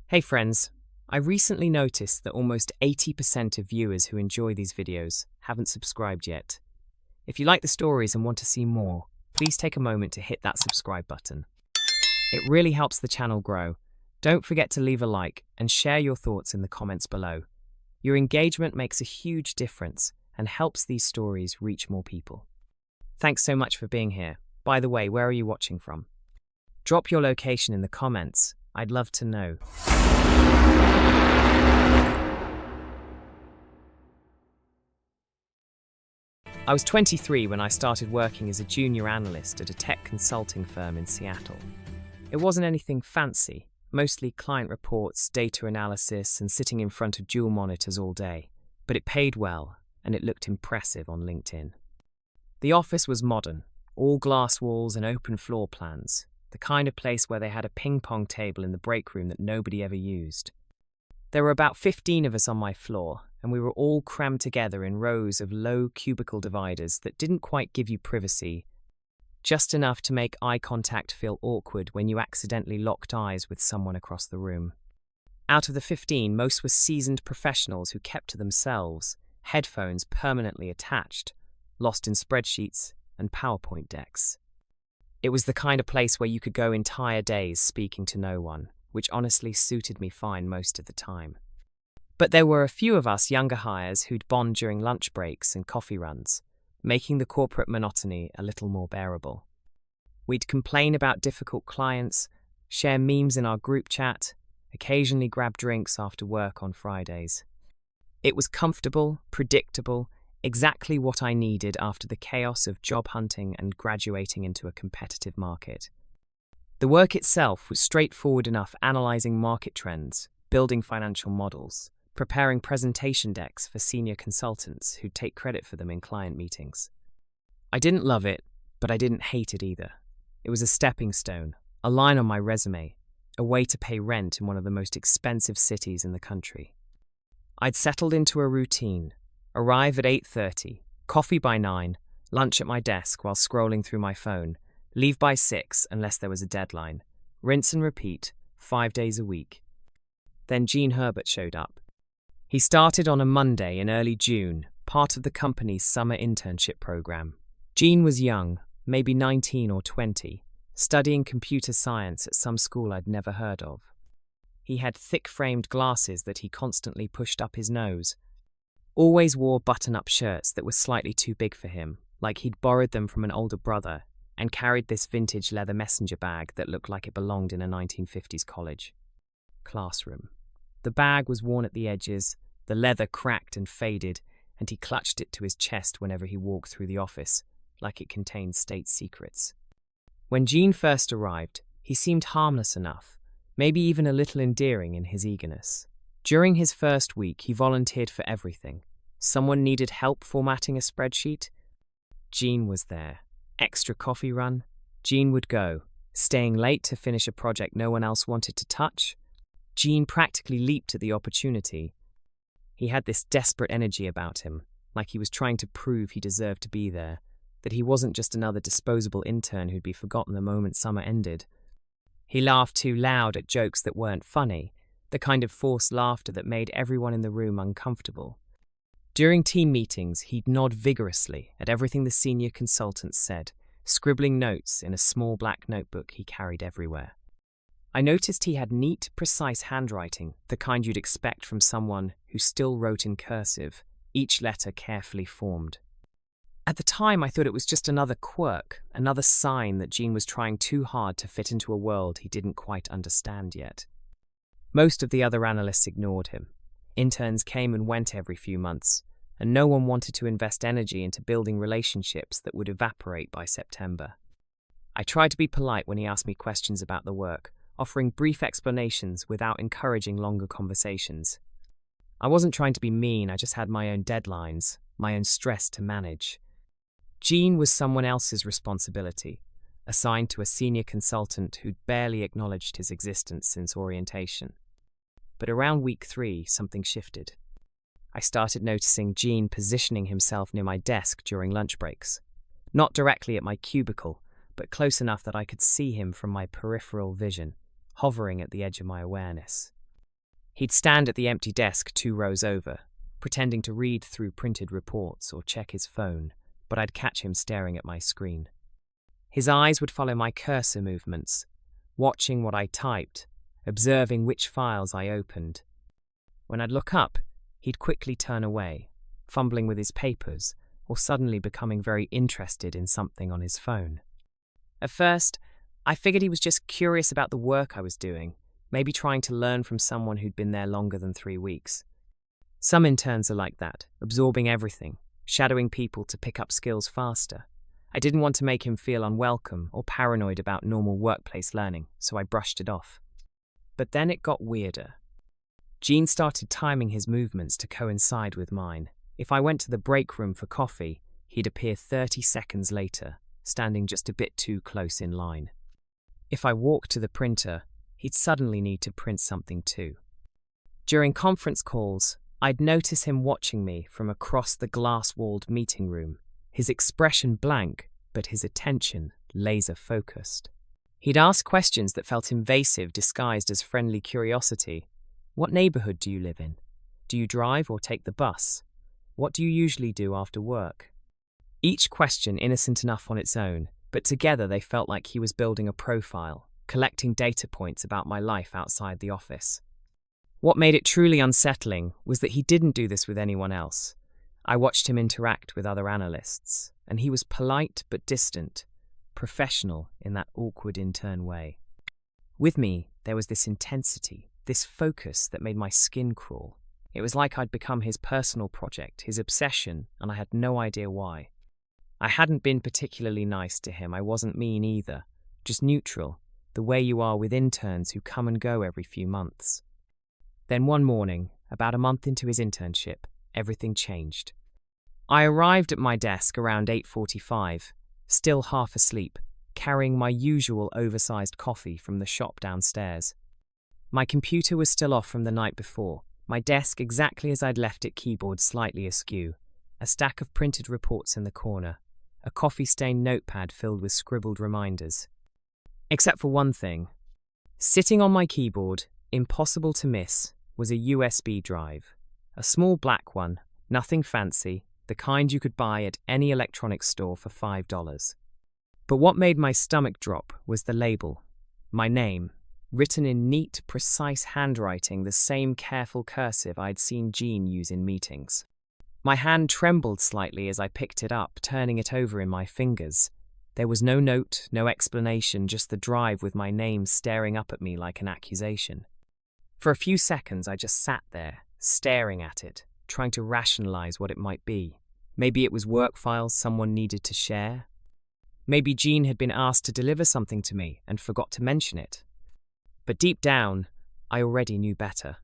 Hey friends, I recently noticed that almost 80% of viewers who enjoy these videos haven't subscribed yet. If you like the stories and want to see more, please take a moment to hit that subscribe button. It really helps the channel grow. Don't forget to leave a like and share your thoughts in the comments below. Your engagement makes a huge difference and helps these stories reach more people. Thanks so much for being here. By the way, where are you watching from? Drop your location in the comments. I'd love to know. I was 23 when I started working as a junior analyst at a tech consulting firm in Seattle. It wasn't anything fancy, mostly client reports, data analysis, and sitting in front of dual monitors all day. But it paid well, and it looked impressive on LinkedIn. The office was modern, all glass walls and open floor plans, the kind of place where they had a ping-pong table in the break room that nobody ever used. There were about 15 of us on my floor, and we were all crammed together in rows of low cubicle dividers that didn't quite give you privacy, just enough to make eye contact feel awkward when you accidentally locked eyes with someone across the room. Out of the 15, most were seasoned professionals who kept to themselves, headphones permanently attached, lost in spreadsheets and PowerPoint decks. It was the kind of place where you could go entire days speaking to no one, which honestly suited me fine most of the time. But there were a few of us younger hires who'd bond during lunch breaks and coffee runs, making the corporate monotony a little more bearable. We'd complain about difficult clients, share memes in our group chat, occasionally grab drinks after work on Fridays. It was comfortable, predictable, exactly what I needed after the chaos of job hunting and graduating into a competitive market. The work itself was straightforward enough, analyzing market trends, building financial models, preparing presentation decks for senior consultants who'd take credit for them in client meetings. I didn't love it, but I didn't hate it either. It was a stepping stone, a line on my resume, a way to pay rent in one of the most expensive cities in the country. I'd settled into a routine. Arrive at 8:30, coffee by 9, lunch at my desk while scrolling through my phone, leave by 6 unless there was a deadline, rinse and repeat, 5 days a week. Then Gene Herbert showed up. He started on a Monday in early June, part of the company's summer internship program. Gene was young, maybe 19 or 20, studying computer science at some school I'd never heard of. He had thick-framed glasses that he constantly pushed up his nose, always wore button-up shirts that were slightly too big for him, like he'd borrowed them from an older brother, and carried this vintage leather messenger bag that looked like it belonged in a 1950s college classroom. The bag was worn at the edges, the leather cracked and faded, and he clutched it to his chest whenever he walked through the office, like it contained state secrets. When Gene first arrived, he seemed harmless enough, maybe even a little endearing in his eagerness. During his first week, he volunteered for everything. Someone needed help formatting a spreadsheet? Gene was there. Extra coffee run? Gene would go. Staying late to finish a project no one else wanted to touch? Gene practically leaped at the opportunity. He had this desperate energy about him, like he was trying to prove he deserved to be there, that he wasn't just another disposable intern who'd be forgotten the moment summer ended. He laughed too loud at jokes that weren't funny, the kind of forced laughter that made everyone in the room uncomfortable. During team meetings, he'd nod vigorously at everything the senior consultants said, scribbling notes in a small black notebook he carried everywhere. I noticed he had neat, precise handwriting, the kind you'd expect from someone who still wrote in cursive, each letter carefully formed. At the time, I thought it was just another quirk, another sign that Gene was trying too hard to fit into a world he didn't quite understand yet. Most of the other analysts ignored him. Interns came and went every few months, and no one wanted to invest energy into building relationships that would evaporate by September. I tried to be polite when he asked me questions about the work, offering brief explanations without encouraging longer conversations. I wasn't trying to be mean, I just had my own deadlines, my own stress to manage. Gene was someone else's responsibility, assigned to a senior consultant who'd barely acknowledged his existence since orientation. But around week 3, something shifted. I started noticing Gene positioning himself near my desk during lunch breaks. Not directly at my cubicle, but close enough that I could see him from my peripheral vision, hovering at the edge of my awareness. He'd stand at the empty desk 2 rows over, pretending to read through printed reports or check his phone, but I'd catch him staring at my screen. His eyes would follow my cursor movements, watching what I typed, observing which files I opened. When I'd look up, he'd quickly turn away, fumbling with his papers, or suddenly becoming very interested in something on his phone. At first, I figured he was just curious about the work I was doing, maybe trying to learn from someone who'd been there longer than 3 weeks. Some interns are like that, absorbing everything, shadowing people to pick up skills faster. I didn't want to make him feel unwelcome or paranoid about normal workplace learning, so I brushed it off. But then it got weirder. Gene started timing his movements to coincide with mine. If I went to the break room for coffee, he'd appear 30 seconds later, standing just a bit too close in line. If I walked to the printer, he'd suddenly need to print something too. During conference calls, I'd notice him watching me from across the glass-walled meeting room, his expression blank, but his attention laser-focused. He'd ask questions that felt invasive disguised as friendly curiosity. What neighborhood do you live in? Do you drive or take the bus? What do you usually do after work? Each question innocent enough on its own, but together they felt like he was building a profile, collecting data points about my life outside the office. What made it truly unsettling was that he didn't do this with anyone else. I watched him interact with other analysts, and he was polite but distant, professional in that awkward intern way. With me, there was this intensity, this focus that made my skin crawl. It was like I'd become his personal project, his obsession, and I had no idea why. I hadn't been particularly nice to him. I wasn't mean either, just neutral, the way you are with interns who come and go every few months. Then one morning, about a month into his internship, everything changed. I arrived at my desk around 8:45, still half asleep, carrying my usual oversized coffee from the shop downstairs. My computer was still off from the night before, my desk exactly as I'd left it, keyboard slightly askew, a stack of printed reports in the corner, a coffee-stained notepad filled with scribbled reminders. Except for one thing. Sitting on my keyboard, impossible to miss, was a USB drive. A small black one, nothing fancy, the kind you could buy at any electronics store for $5. But what made my stomach drop was the label. My name, written in neat, precise handwriting, the same careful cursive I'd seen Gene use in meetings. My hand trembled slightly as I picked it up, turning it over in my fingers. There was no note, no explanation, just the drive with my name staring up at me like an accusation. For a few seconds, I just sat there, staring at it, trying to rationalize what it might be. Maybe it was work files someone needed to share. Maybe Gene had been asked to deliver something to me and forgot to mention it. But deep down, I already knew better.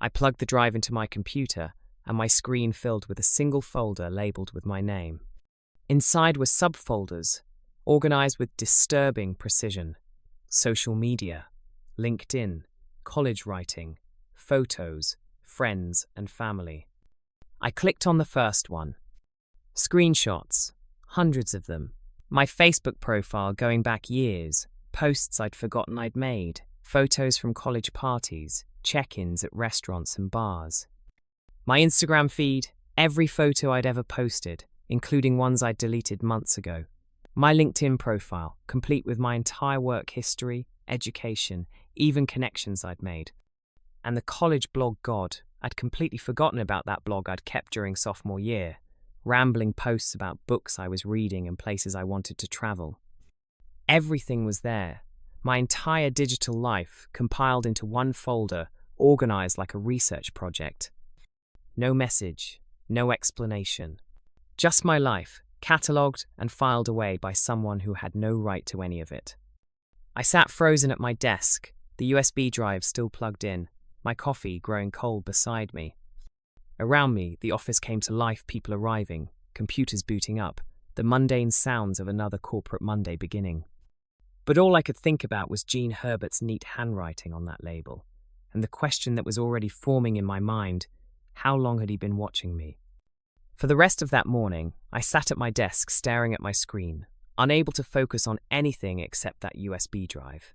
I plugged the drive into my computer, and my screen filled with a single folder labeled with my name. Inside were subfolders, organized with disturbing precision. Social media, LinkedIn, college writing, photos, friends and family. I clicked on the first one. Screenshots, hundreds of them. My Facebook profile going back years, posts I'd forgotten I'd made, photos from college parties, check-ins at restaurants and bars. My Instagram feed, every photo I'd ever posted, including ones I'd deleted months ago. My LinkedIn profile, complete with my entire work history, education, even connections I'd made. And the college blog God, I'd completely forgotten about that blog I'd kept during sophomore year, rambling posts about books I was reading and places I wanted to travel. Everything was there, my entire digital life compiled into one folder, organized like a research project. No message, no explanation. Just my life, catalogued and filed away by someone who had no right to any of it. I sat frozen at my desk, the USB drive still plugged in, my coffee growing cold beside me. Around me, the office came to life, people arriving, computers booting up, the mundane sounds of another corporate Monday beginning. But all I could think about was Gene Herbert's neat handwriting on that label, and the question that was already forming in my mind: how long had he been watching me? For the rest of that morning, I sat at my desk staring at my screen, unable to focus on anything except that USB drive.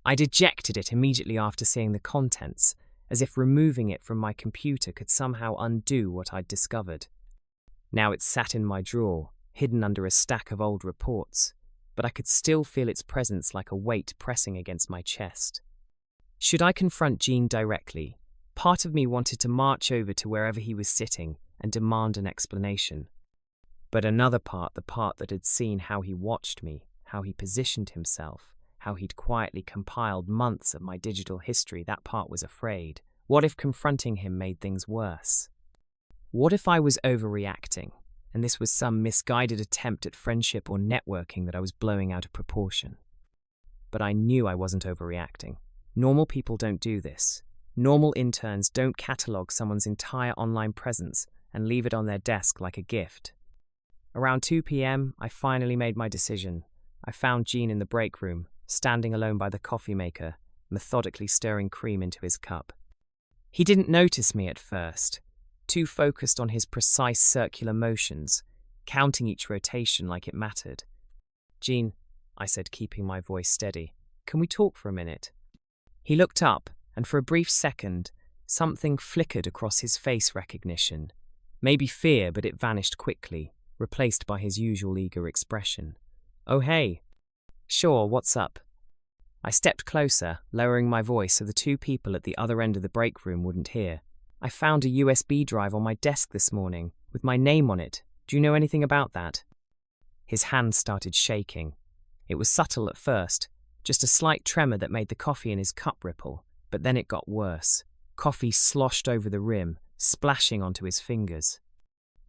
I ejected it immediately after seeing the contents, as if removing it from my computer could somehow undo what I'd discovered. Now it sat in my drawer, hidden under a stack of old reports, but I could still feel its presence like a weight pressing against my chest. Should I confront Gene directly? Part of me wanted to march over to wherever he was sitting and demand an explanation. But another part, the part that had seen how he watched me, how he positioned himself, how he'd quietly compiled months of my digital history, that part was afraid. What if confronting him made things worse? What if I was overreacting, and this was some misguided attempt at friendship or networking that I was blowing out of proportion? But I knew I wasn't overreacting. Normal people don't do this. Normal interns don't catalogue someone's entire online presence and leave it on their desk like a gift. Around 2 p.m., I finally made my decision. I found Gene in the break room, standing alone by the coffee maker, methodically stirring cream into his cup. He didn't notice me at first, too focused on his precise circular motions, counting each rotation like it mattered. "Gene," I said, keeping my voice steady, "can we talk for a minute?" He looked up, and for a brief second, something flickered across his face recognition. Maybe fear, but it vanished quickly, replaced by his usual eager expression. "Oh, hey." "Sure, what's up?" I stepped closer, lowering my voice so the two people at the other end of the break room wouldn't hear. "I found a USB drive on my desk this morning, with my name on it. Do you know anything about that?" His hand started shaking. It was subtle at first, just a slight tremor that made the coffee in his cup ripple, but then it got worse. Coffee sloshed over the rim, splashing onto his fingers.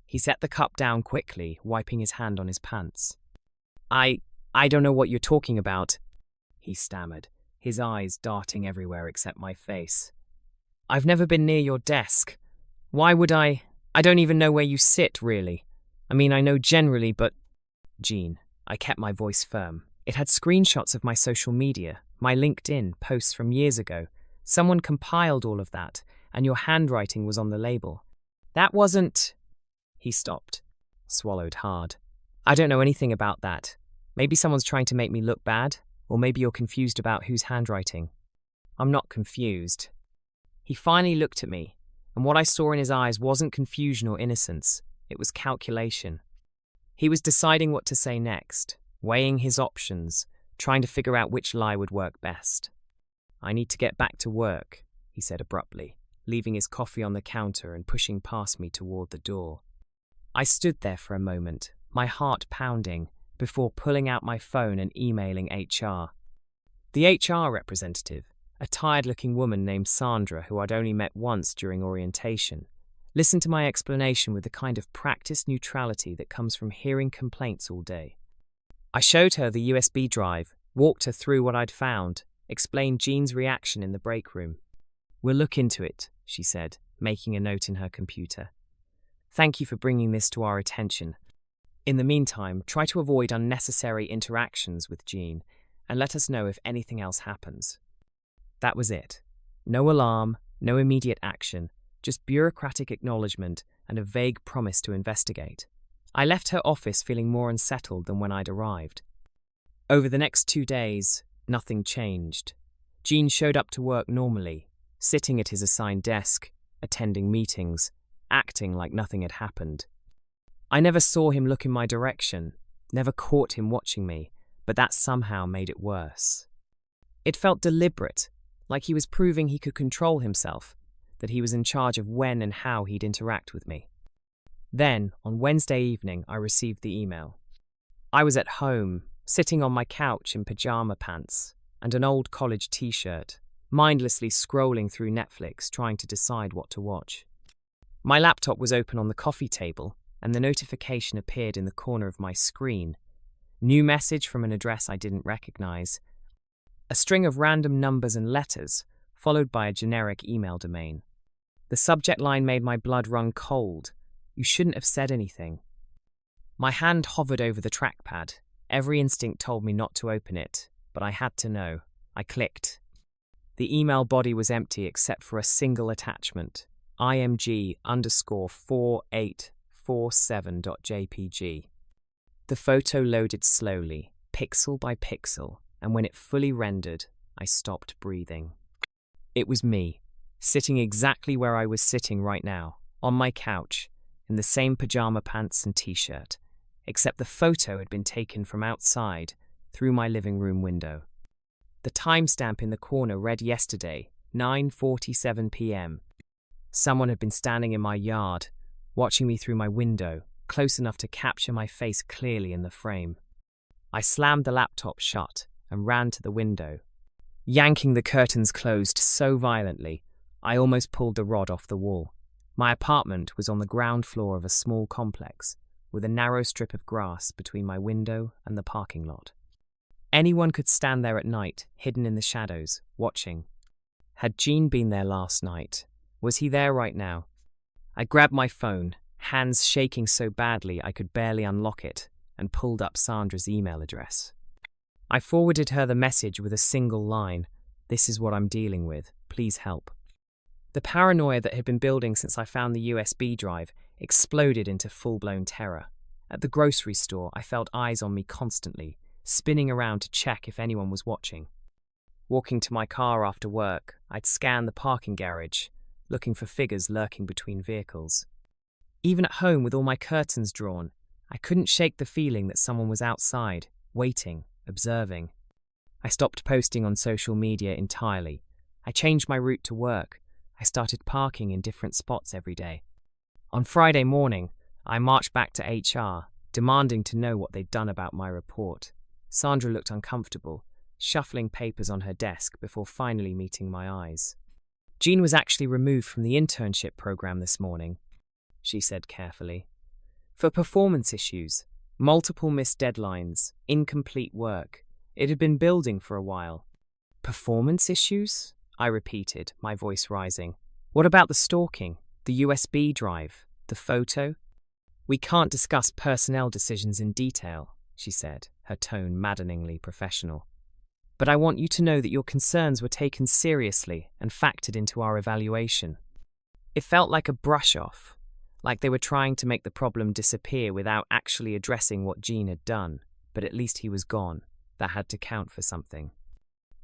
He set the cup down quickly, wiping his hand on his pants. I don't know what you're talking about," he stammered, his eyes darting everywhere except my face. "I've never been near your desk. Why would I? I don't even know where you sit, really. I mean, I know generally, but—" "Gene," I kept my voice firm. "It had screenshots of my social media, my LinkedIn posts from years ago. Someone compiled all of that, and your handwriting was on the label. That wasn't—" He stopped, swallowed hard. "I don't know anything about that. Maybe someone's trying to make me look bad, or maybe you're confused about whose handwriting." "I'm not confused." He finally looked at me, and what I saw in his eyes wasn't confusion or innocence, it was calculation. He was deciding what to say next, weighing his options, trying to figure out which lie would work best. "I need to get back to work," he said abruptly, leaving his coffee on the counter and pushing past me toward the door. I stood there for a moment, my heart pounding, before pulling out my phone and emailing HR. The HR representative, a tired-looking woman named Sandra who I'd only met once during orientation, listened to my explanation with the kind of practiced neutrality that comes from hearing complaints all day. I showed her the USB drive, walked her through what I'd found, explained Gene's reaction in the break room. "We'll look into it," she said, making a note in her computer. "Thank you for bringing this to our attention. In the meantime, try to avoid unnecessary interactions with Gene and let us know if anything else happens." That was it. No alarm, no immediate action, just bureaucratic acknowledgement and a vague promise to investigate. I left her office feeling more unsettled than when I'd arrived. Over the next 2 days, nothing changed. Gene showed up to work normally, sitting at his assigned desk, attending meetings, acting like nothing had happened. I never saw him look in my direction, never caught him watching me, but that somehow made it worse. It felt deliberate, like he was proving he could control himself, that he was in charge of when and how he'd interact with me. Then, on Wednesday evening, I received the email. I was at home, sitting on my couch in pajama pants and an old college t-shirt, mindlessly scrolling through Netflix, trying to decide what to watch. My laptop was open on the coffee table, and the notification appeared in the corner of my screen. New message from an address I didn't recognize. A string of random numbers and letters, followed by a generic email domain. The subject line made my blood run cold. "You shouldn't have said anything." My hand hovered over the trackpad. Every instinct told me not to open it, but I had to know. I clicked. The email body was empty except for a single attachment, img_4847.jpg. The photo loaded slowly, pixel by pixel, and when it fully rendered, I stopped breathing. It was me, sitting exactly where I was sitting right now, on my couch, in the same pajama pants and t-shirt, except the photo had been taken from outside, through my living room window. The timestamp in the corner read yesterday, 9:47 p.m. Someone had been standing in my yard, watching me through my window, close enough to capture my face clearly in the frame. I slammed the laptop shut and ran to the window, yanking the curtains closed so violently, I almost pulled the rod off the wall. My apartment was on the ground floor of a small complex, with a narrow strip of grass between my window and the parking lot. Anyone could stand there at night, hidden in the shadows, watching. Had Gene been there last night? Was he there right now? I grabbed my phone, hands shaking so badly I could barely unlock it, and pulled up Sandra's email address. I forwarded her the message with a single line, "This is what I'm dealing with, please help." The paranoia that had been building since I found the USB drive exploded into full-blown terror. At the grocery store, I felt eyes on me constantly, spinning around to check if anyone was watching. Walking to my car after work, I'd scan the parking garage, looking for figures lurking between vehicles. Even at home with all my curtains drawn, I couldn't shake the feeling that someone was outside, waiting, observing. I stopped posting on social media entirely. I changed my route to work. I started parking in different spots every day. On Friday morning, I marched back to HR, demanding to know what they'd done about my report. Sandra looked uncomfortable, shuffling papers on her desk before finally meeting my eyes. "Gene was actually removed from the internship program this morning," she said carefully. "For performance issues, multiple missed deadlines, incomplete work. It had been building for a while." "Performance issues?" I repeated, my voice rising. "What about the stalking, the USB drive, the photo?" "We can't discuss personnel decisions in detail," she said, her tone maddeningly professional. "But I want you to know that your concerns were taken seriously and factored into our evaluation." It felt like a brush-off, like they were trying to make the problem disappear without actually addressing what Gene had done, but at least he was gone. That had to count for something.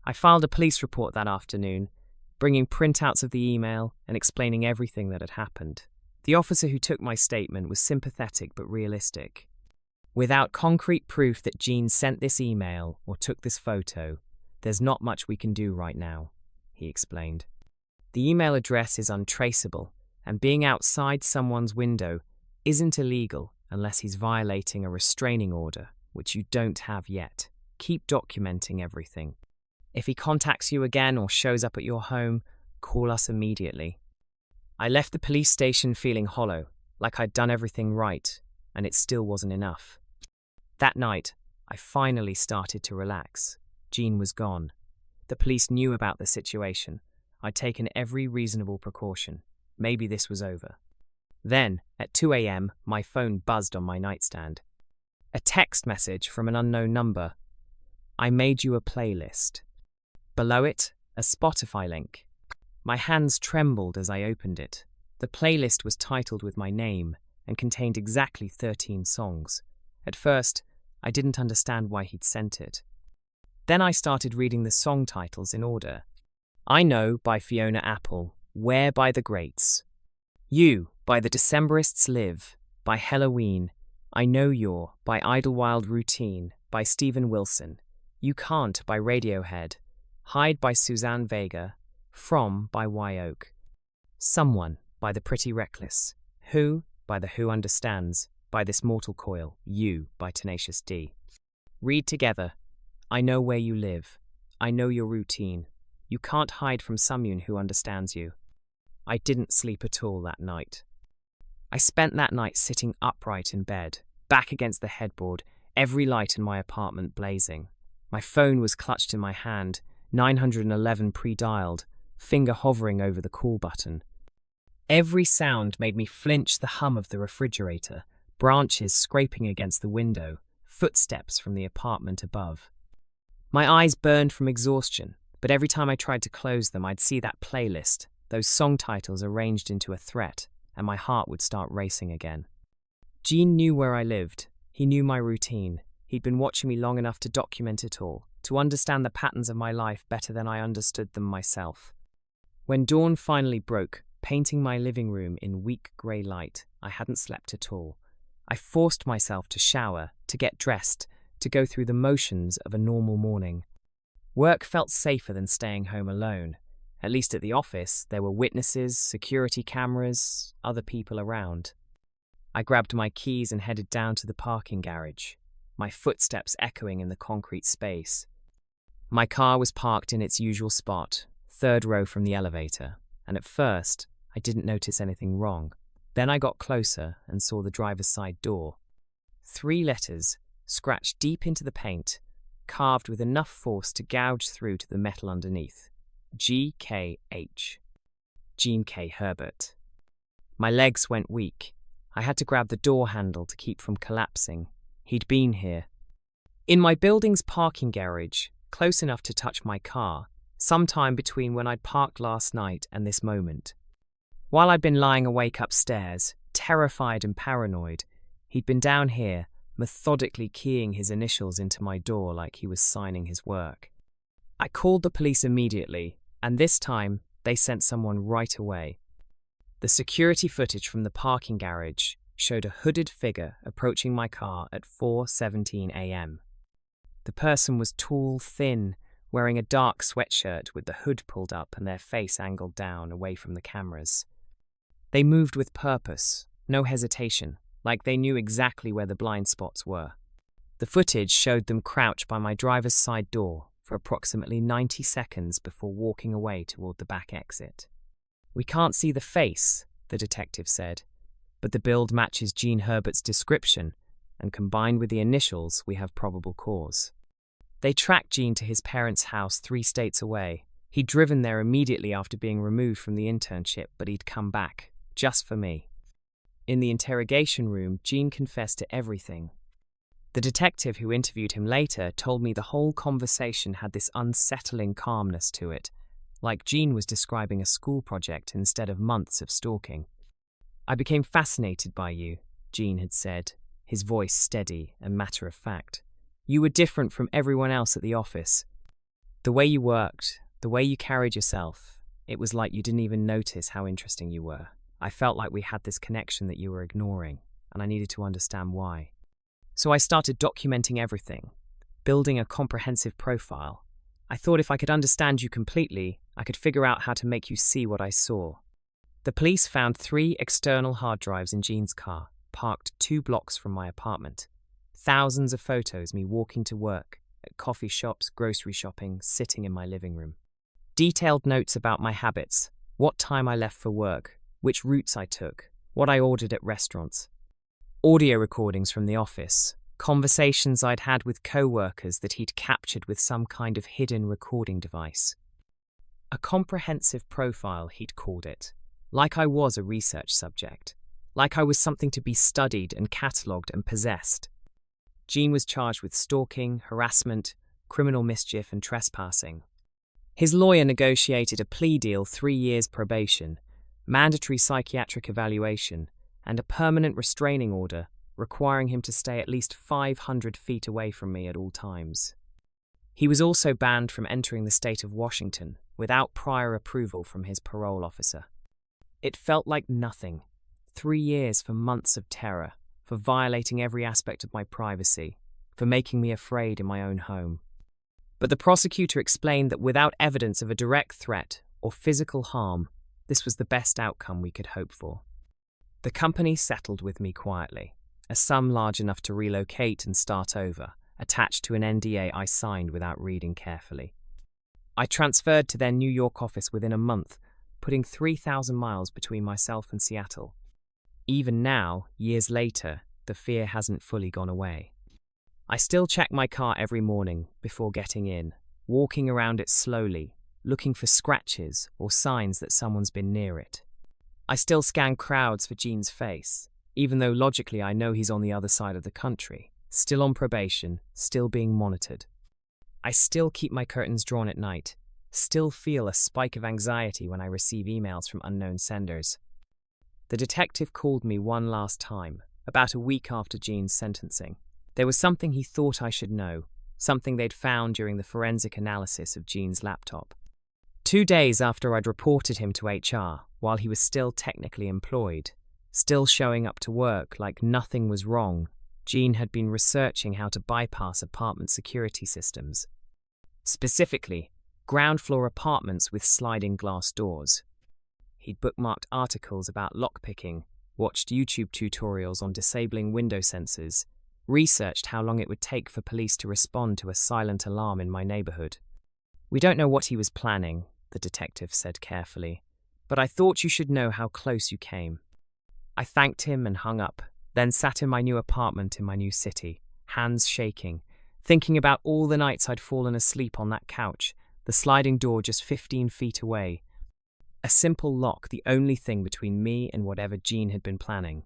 I filed a police report that afternoon, bringing printouts of the email and explaining everything that had happened. The officer who took my statement was sympathetic but realistic. "Without concrete proof that Gene sent this email or took this photo, there's not much we can do right now," he explained. "The email address is untraceable, and being outside someone's window isn't illegal unless he's violating a restraining order, which you don't have yet. Keep documenting everything. If he contacts you again or shows up at your home, call us immediately." I left the police station feeling hollow, like I'd done everything right, and it still wasn't enough. That night, I finally started to relax. Gene was gone. The police knew about the situation. I'd taken every reasonable precaution. Maybe this was over. Then, at 2 a.m., my phone buzzed on my nightstand. A text message from an unknown number. "I made you a playlist." Below it, a Spotify link. My hands trembled as I opened it. The playlist was titled with my name and contained exactly 13 songs. At first, I didn't understand why he'd sent it. Then I started reading the song titles in order. "I Know" by Fiona Apple, "Where" by The Greats. "You" by The Decemberists Live, by Halloween. "I Know You're" by Idlewild Routine, by Stephen Wilson. "You Can't" by Radiohead. "Hide" by Suzanne Vega. "From" by Wyoke. "Someone" by The Pretty Reckless. "Who" by The Who Understands, by This Mortal Coil. "You" by Tenacious D. Read together. "I know where you live. I know your routine. You can't hide from someone who understands you." I didn't sleep at all that night. I spent that night sitting upright in bed, back against the headboard, every light in my apartment blazing. My phone was clutched in my hand, 911 pre-dialed, finger hovering over the call button. Every sound made me flinch: the hum of the refrigerator, branches scraping against the window, footsteps from the apartment above. My eyes burned from exhaustion, but every time I tried to close them, I'd see that playlist, those song titles arranged into a threat, and my heart would start racing again. Gene knew where I lived. He knew my routine. He'd been watching me long enough to document it all, to understand the patterns of my life better than I understood them myself. When dawn finally broke, painting my living room in weak grey light, I hadn't slept at all. I forced myself to shower, to get dressed, to go through the motions of a normal morning. Work felt safer than staying home alone. At least at the office, there were witnesses, security cameras, other people around. I grabbed my keys and headed down to the parking garage, my footsteps echoing in the concrete space. My car was parked in its usual spot, third row from the elevator, and at first, I didn't notice anything wrong. Then I got closer and saw the driver's side door. 3 letters, scratched deep into the paint, carved with enough force to gouge through to the metal underneath. GKH. Gene K. Herbert. My legs went weak. I had to grab the door handle to keep from collapsing. He'd been here. In my building's parking garage, close enough to touch my car, sometime between when I'd parked last night and this moment. While I'd been lying awake upstairs, terrified and paranoid, he'd been down here, methodically keying his initials into my door like he was signing his work. I called the police immediately, and this time they sent someone right away. The security footage from the parking garage showed a hooded figure approaching my car at 4:17 a.m. The person was tall, thin, wearing a dark sweatshirt with the hood pulled up and their face angled down away from the cameras. They moved with purpose, no hesitation, like they knew exactly where the blind spots were. The footage showed them crouch by my driver's side door for approximately 90 seconds before walking away toward the back exit. "We can't see the face," the detective said, "but the build matches Gene Herbert's description, and combined with the initials, we have probable cause." They tracked Gene to his parents' house 3 states away. He'd driven there immediately after being removed from the internship, but he'd come back, just for me. In the interrogation room, Gene confessed to everything. The detective who interviewed him later told me the whole conversation had this unsettling calmness to it, like Gene was describing a school project instead of months of stalking. "I became fascinated by you," Gene had said, his voice steady and matter-of-fact. "You were different from everyone else at the office. The way you worked, the way you carried yourself, it was like you didn't even notice how interesting you were. I felt like we had this connection that you were ignoring, and I needed to understand why. So I started documenting everything, building a comprehensive profile. I thought if I could understand you completely, I could figure out how to make you see what I saw." The police found 3 external hard drives in Gene's car, parked 2 blocks from my apartment. Thousands of photos, me walking to work, at coffee shops, grocery shopping, sitting in my living room. Detailed notes about my habits, what time I left for work, which routes I took, what I ordered at restaurants. Audio recordings from the office, conversations I'd had with coworkers that he'd captured with some kind of hidden recording device. A comprehensive profile, he'd called it, like I was a research subject, like I was something to be studied and catalogued and possessed. Gene was charged with stalking, harassment, criminal mischief and trespassing. His lawyer negotiated a plea deal, 3 years probation, mandatory psychiatric evaluation, and a permanent restraining order requiring him to stay at least 500 feet away from me at all times. He was also banned from entering the state of Washington without prior approval from his parole officer. It felt like nothing. 3 years for months of terror, for violating every aspect of my privacy, for making me afraid in my own home. But the prosecutor explained that without evidence of a direct threat or physical harm, this was the best outcome we could hope for. The company settled with me quietly, a sum large enough to relocate and start over, attached to an NDA I signed without reading carefully. I transferred to their New York office within a month, putting 3,000 miles between myself and Seattle. Even now, years later, the fear hasn't fully gone away. I still check my car every morning before getting in, walking around it slowly, looking for scratches or signs that someone's been near it. I still scan crowds for Gene's face, even though logically I know he's on the other side of the country, still on probation, still being monitored. I still keep my curtains drawn at night, still feel a spike of anxiety when I receive emails from unknown senders. The detective called me one last time, about a week after Gene's sentencing. There was something he thought I should know, something they'd found during the forensic analysis of Gene's laptop. 2 days after I'd reported him to HR, while he was still technically employed, still showing up to work like nothing was wrong, Gene had been researching how to bypass apartment security systems. Specifically, ground floor apartments with sliding glass doors. He'd bookmarked articles about lockpicking, watched YouTube tutorials on disabling window sensors, researched how long it would take for police to respond to a silent alarm in my neighborhood. "We don't know what he was planning," the detective said carefully, "but I thought you should know how close you came." I thanked him and hung up, then sat in my new apartment in my new city, hands shaking, thinking about all the nights I'd fallen asleep on that couch, the sliding door just 15 feet away. A simple lock, the only thing between me and whatever Gene had been planning.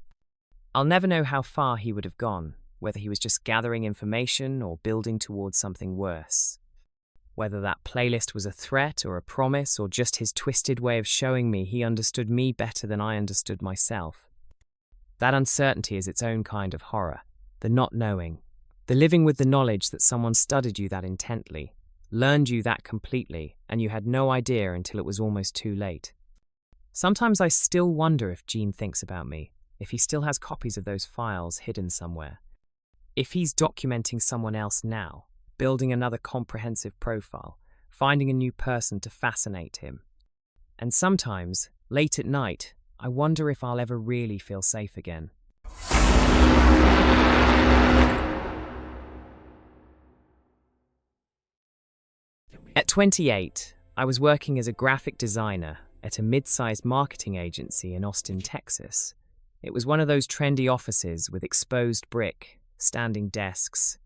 I'll never know how far he would have gone, whether he was just gathering information or building towards something worse. Whether that playlist was a threat or a promise or just his twisted way of showing me he understood me better than I understood myself. That uncertainty is its own kind of horror, the not knowing, the living with the knowledge that someone studied you that intently, learned you that completely, and you had no idea until it was almost too late. Sometimes I still wonder if Gene thinks about me, if he still has copies of those files hidden somewhere. If he's documenting someone else now, building another comprehensive profile, finding a new person to fascinate him. And sometimes, late at night, I wonder if I'll ever really feel safe again. At 28, I was working as a graphic designer at a mid-sized marketing agency in Austin, Texas. It was one of those trendy offices with exposed brick, standing desks,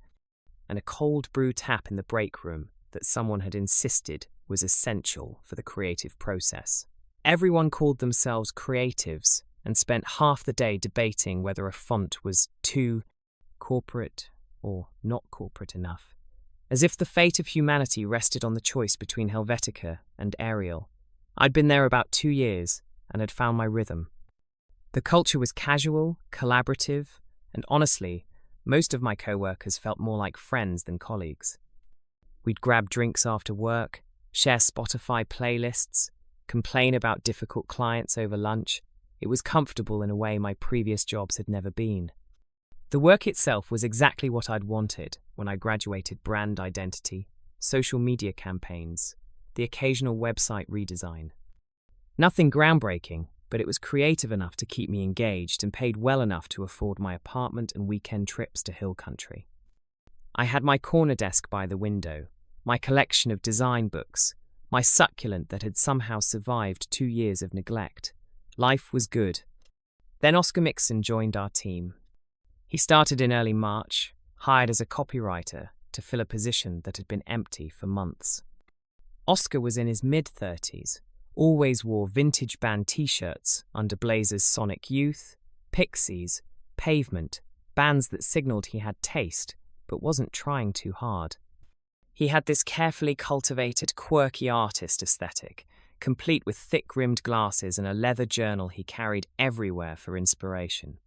and a cold brew tap in the break room that someone had insisted was essential for the creative process. Everyone called themselves creatives and spent half the day debating whether a font was too corporate or not corporate enough, as if the fate of humanity rested on the choice between Helvetica and Arial. I'd been there about 2 years and had found my rhythm. The culture was casual, collaborative, and honestly, most of my co-workers felt more like friends than colleagues. We'd grab drinks after work, share Spotify playlists, complain about difficult clients over lunch. It was comfortable in a way my previous jobs had never been. The work itself was exactly what I'd wanted when I graduated: brand identity, social media campaigns, the occasional website redesign. Nothing groundbreaking, but it was creative enough to keep me engaged and paid well enough to afford my apartment and weekend trips to hill country. I had my corner desk by the window, my collection of design books, my succulent that had somehow survived 2 years of neglect. Life was good. Then Oscar Mixon joined our team. He started in early March, hired as a copywriter to fill a position that had been empty for months. Oscar was in his mid-30s, always wore vintage band t-shirts under blazers Sonic Youth, Pixies, Pavement, bands that signaled he had taste but wasn't trying too hard. He had this carefully cultivated, quirky artist aesthetic, complete with thick-rimmed glasses and a leather journal he carried everywhere for inspiration.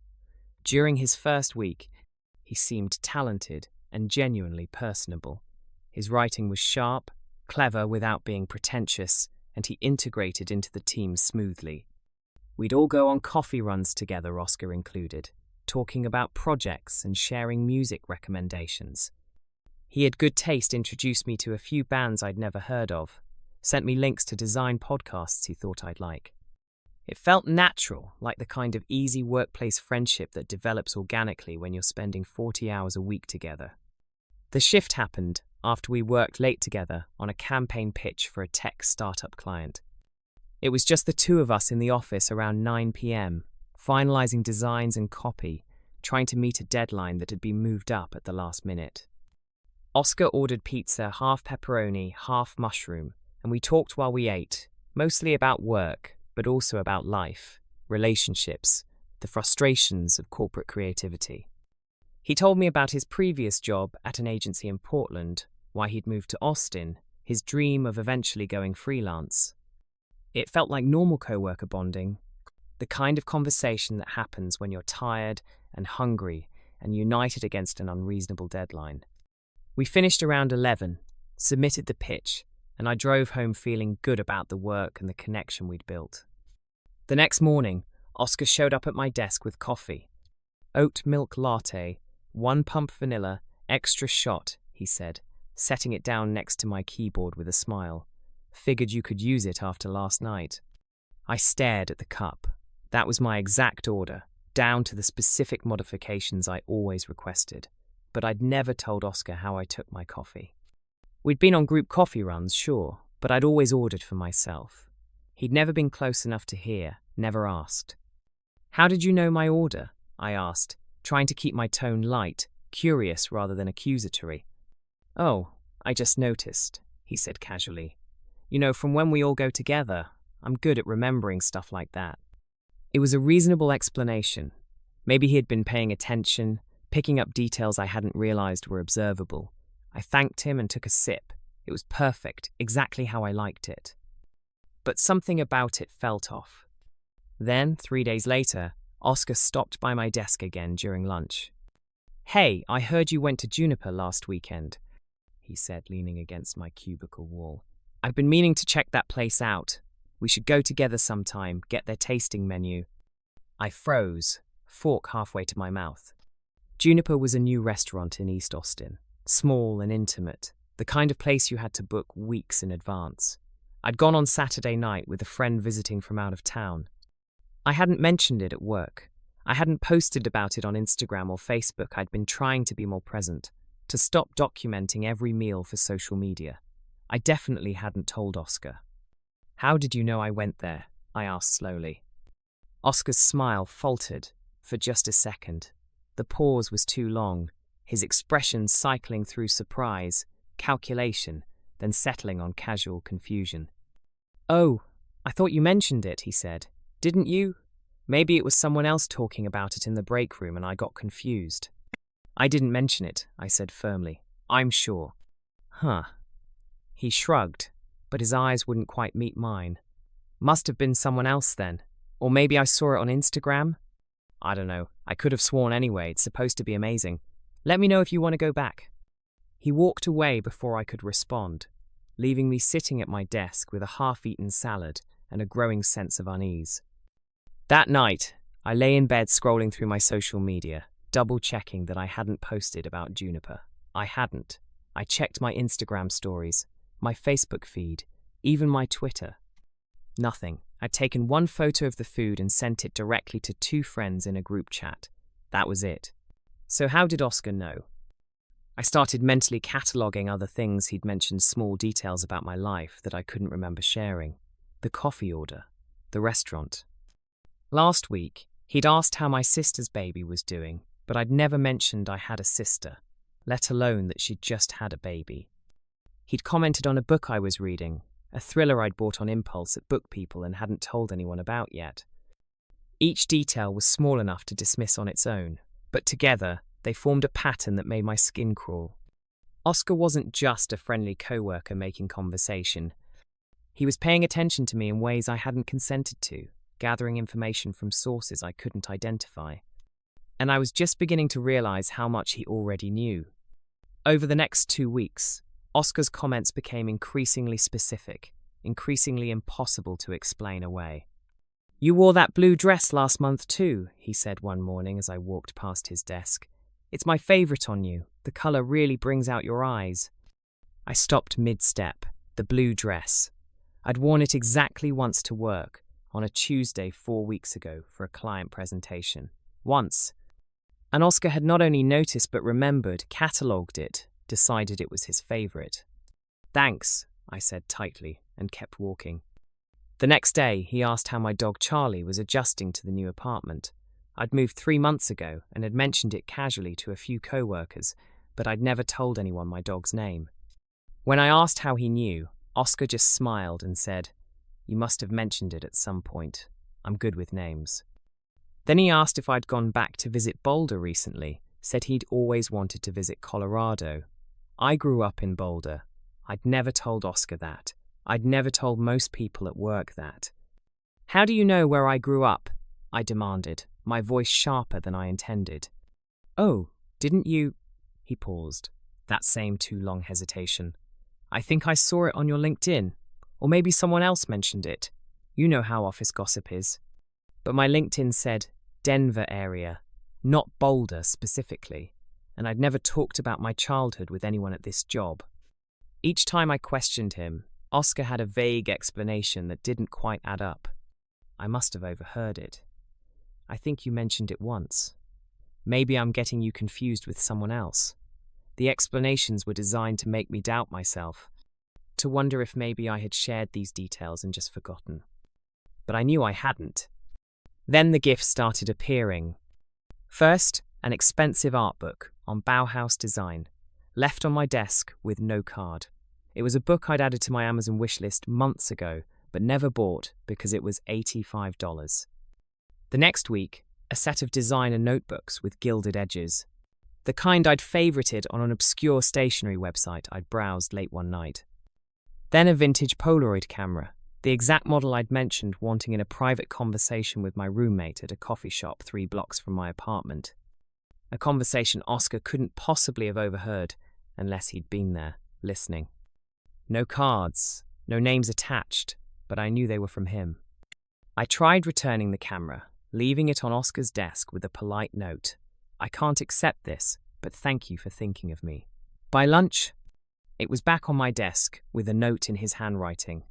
During his first week, he seemed talented and genuinely personable. His writing was sharp, clever without being pretentious, and he integrated into the team smoothly. We'd all go on coffee runs together, Oscar included, talking about projects and sharing music recommendations. He had good taste, introduced me to a few bands I'd never heard of, sent me links to design podcasts he thought I'd like. It felt natural, like the kind of easy workplace friendship that develops organically when you're spending 40 hours a week together. The shift happened after we worked late together on a campaign pitch for a tech startup client. It was just the two of us in the office around 9 p.m, finalizing designs and copy, trying to meet a deadline that had been moved up at the last minute. Oscar ordered pizza, half pepperoni, half mushroom, and we talked while we ate, mostly about work, but also about life, relationships, the frustrations of corporate creativity. He told me about his previous job at an agency in Portland, why he'd moved to Austin, his dream of eventually going freelance. It felt like normal coworker bonding, the kind of conversation that happens when you're tired and hungry and united against an unreasonable deadline. We finished around 11, submitted the pitch, and I drove home feeling good about the work and the connection we'd built. The next morning, Oscar showed up at my desk with coffee. Oat milk latte, 1 pump vanilla, extra shot, he said, setting it down next to my keyboard with a smile. Figured you could use it after last night. I stared at the cup. That was my exact order, down to the specific modifications I always requested. But I'd never told Oscar how I took my coffee. We'd been on group coffee runs, sure, but I'd always ordered for myself. He'd never been close enough to hear, never asked. How did you know my order? I asked, trying to keep my tone light, curious rather than accusatory. Oh, I just noticed, he said casually. You know, from when we all go together, I'm good at remembering stuff like that. It was a reasonable explanation. Maybe he had been paying attention, picking up details I hadn't realized were observable. I thanked him and took a sip. It was perfect, exactly how I liked it. But something about it felt off. Then, 3 days later, Oscar stopped by my desk again during lunch. Hey, I heard you went to Juniper last weekend, he said, leaning against my cubicle wall. I've been meaning to check that place out. We should go together sometime, get their tasting menu. I froze, fork halfway to my mouth. Juniper was a new restaurant in East Austin, small and intimate, the kind of place you had to book weeks in advance. I'd gone on Saturday night with a friend visiting from out of town. I hadn't mentioned it at work. I hadn't posted about it on Instagram or Facebook. I'd been trying to be more present, to stop documenting every meal for social media. I definitely hadn't told Oscar. How did you know I went there? I asked slowly. Oscar's smile faltered for just a second. The pause was too long, his expression cycling through surprise, calculation, then settling on casual confusion. Oh, I thought you mentioned it, he said. Didn't you? Maybe it was someone else talking about it in the break room and I got confused. I didn't mention it, I said firmly. I'm sure. Huh. He shrugged, but his eyes wouldn't quite meet mine. Must have been someone else then. Or maybe I saw it on Instagram? I don't know. I could have sworn anyway. It's supposed to be amazing. Let me know if you want to go back. He walked away before I could respond, leaving me sitting at my desk with a half-eaten salad and a growing sense of unease. That night, I lay in bed scrolling through my social media, double-checking that I hadn't posted about Juniper. I hadn't. I checked my Instagram stories, my Facebook feed, even my Twitter. Nothing. I'd taken one photo of the food and sent it directly to 2 friends in a group chat. That was it. So how did Oscar know? I started mentally cataloguing other things he'd mentioned, small details about my life that I couldn't remember sharing. The coffee order. The restaurant. Last week, he'd asked how my sister's baby was doing, but I'd never mentioned I had a sister, let alone that she'd just had a baby. He'd commented on a book I was reading, a thriller I'd bought on impulse at Book People and hadn't told anyone about yet. Each detail was small enough to dismiss on its own, but together they formed a pattern that made my skin crawl. Oscar wasn't just a friendly coworker making conversation. He was paying attention to me in ways I hadn't consented to, gathering information from sources I couldn't identify. And I was just beginning to realize how much he already knew. Over the next 2 weeks, Oscar's comments became increasingly specific, increasingly impossible to explain away. You wore that blue dress last month too, he said one morning as I walked past his desk. It's my favorite on you. The color really brings out your eyes. I stopped mid-step. The blue dress. I'd worn it exactly once to work, on a Tuesday 4 weeks ago for a client presentation. Once. And Oscar had not only noticed but remembered, catalogued it, decided it was his favorite. Thanks, I said tightly, and kept walking. The next day, he asked how my dog Charlie was adjusting to the new apartment. I'd moved 3 months ago and had mentioned it casually to a few co-workers, but I'd never told anyone my dog's name. When I asked how he knew, Oscar just smiled and said, You must have mentioned it at some point. I'm good with names. Then he asked if I'd gone back to visit Boulder recently, said he'd always wanted to visit Colorado. I grew up in Boulder. I'd never told Oscar that. I'd never told most people at work that. How do you know where I grew up? I demanded, my voice sharper than I intended. Oh, didn't you? He paused. That same too long hesitation. I think I saw it on your LinkedIn, or maybe someone else mentioned it. You know how office gossip is. But my LinkedIn said Denver area, not Boulder specifically, and I'd never talked about my childhood with anyone at this job. Each time I questioned him, Oscar had a vague explanation that didn't quite add up. I must have overheard it. I think you mentioned it once. Maybe I'm getting you confused with someone else. The explanations were designed to make me doubt myself, to wonder if maybe I had shared these details and just forgotten. But I knew I hadn't. Then the gifts started appearing. First, an expensive art book on Bauhaus design, left on my desk with no card. It was a book I'd added to my Amazon wishlist months ago, but never bought because it was $85. The next week, a set of designer notebooks with gilded edges, the kind I'd favorited on an obscure stationery website I'd browsed late one night. Then a vintage Polaroid camera, the exact model I'd mentioned wanting in a private conversation with my roommate at a coffee shop 3 blocks from my apartment. A conversation Oscar couldn't possibly have overheard unless he'd been there, listening. No cards, no names attached, but I knew they were from him. I tried returning the camera, leaving it on Oscar's desk with a polite note. I can't accept this, but thank you for thinking of me. By lunch, it was back on my desk with a note in his handwriting.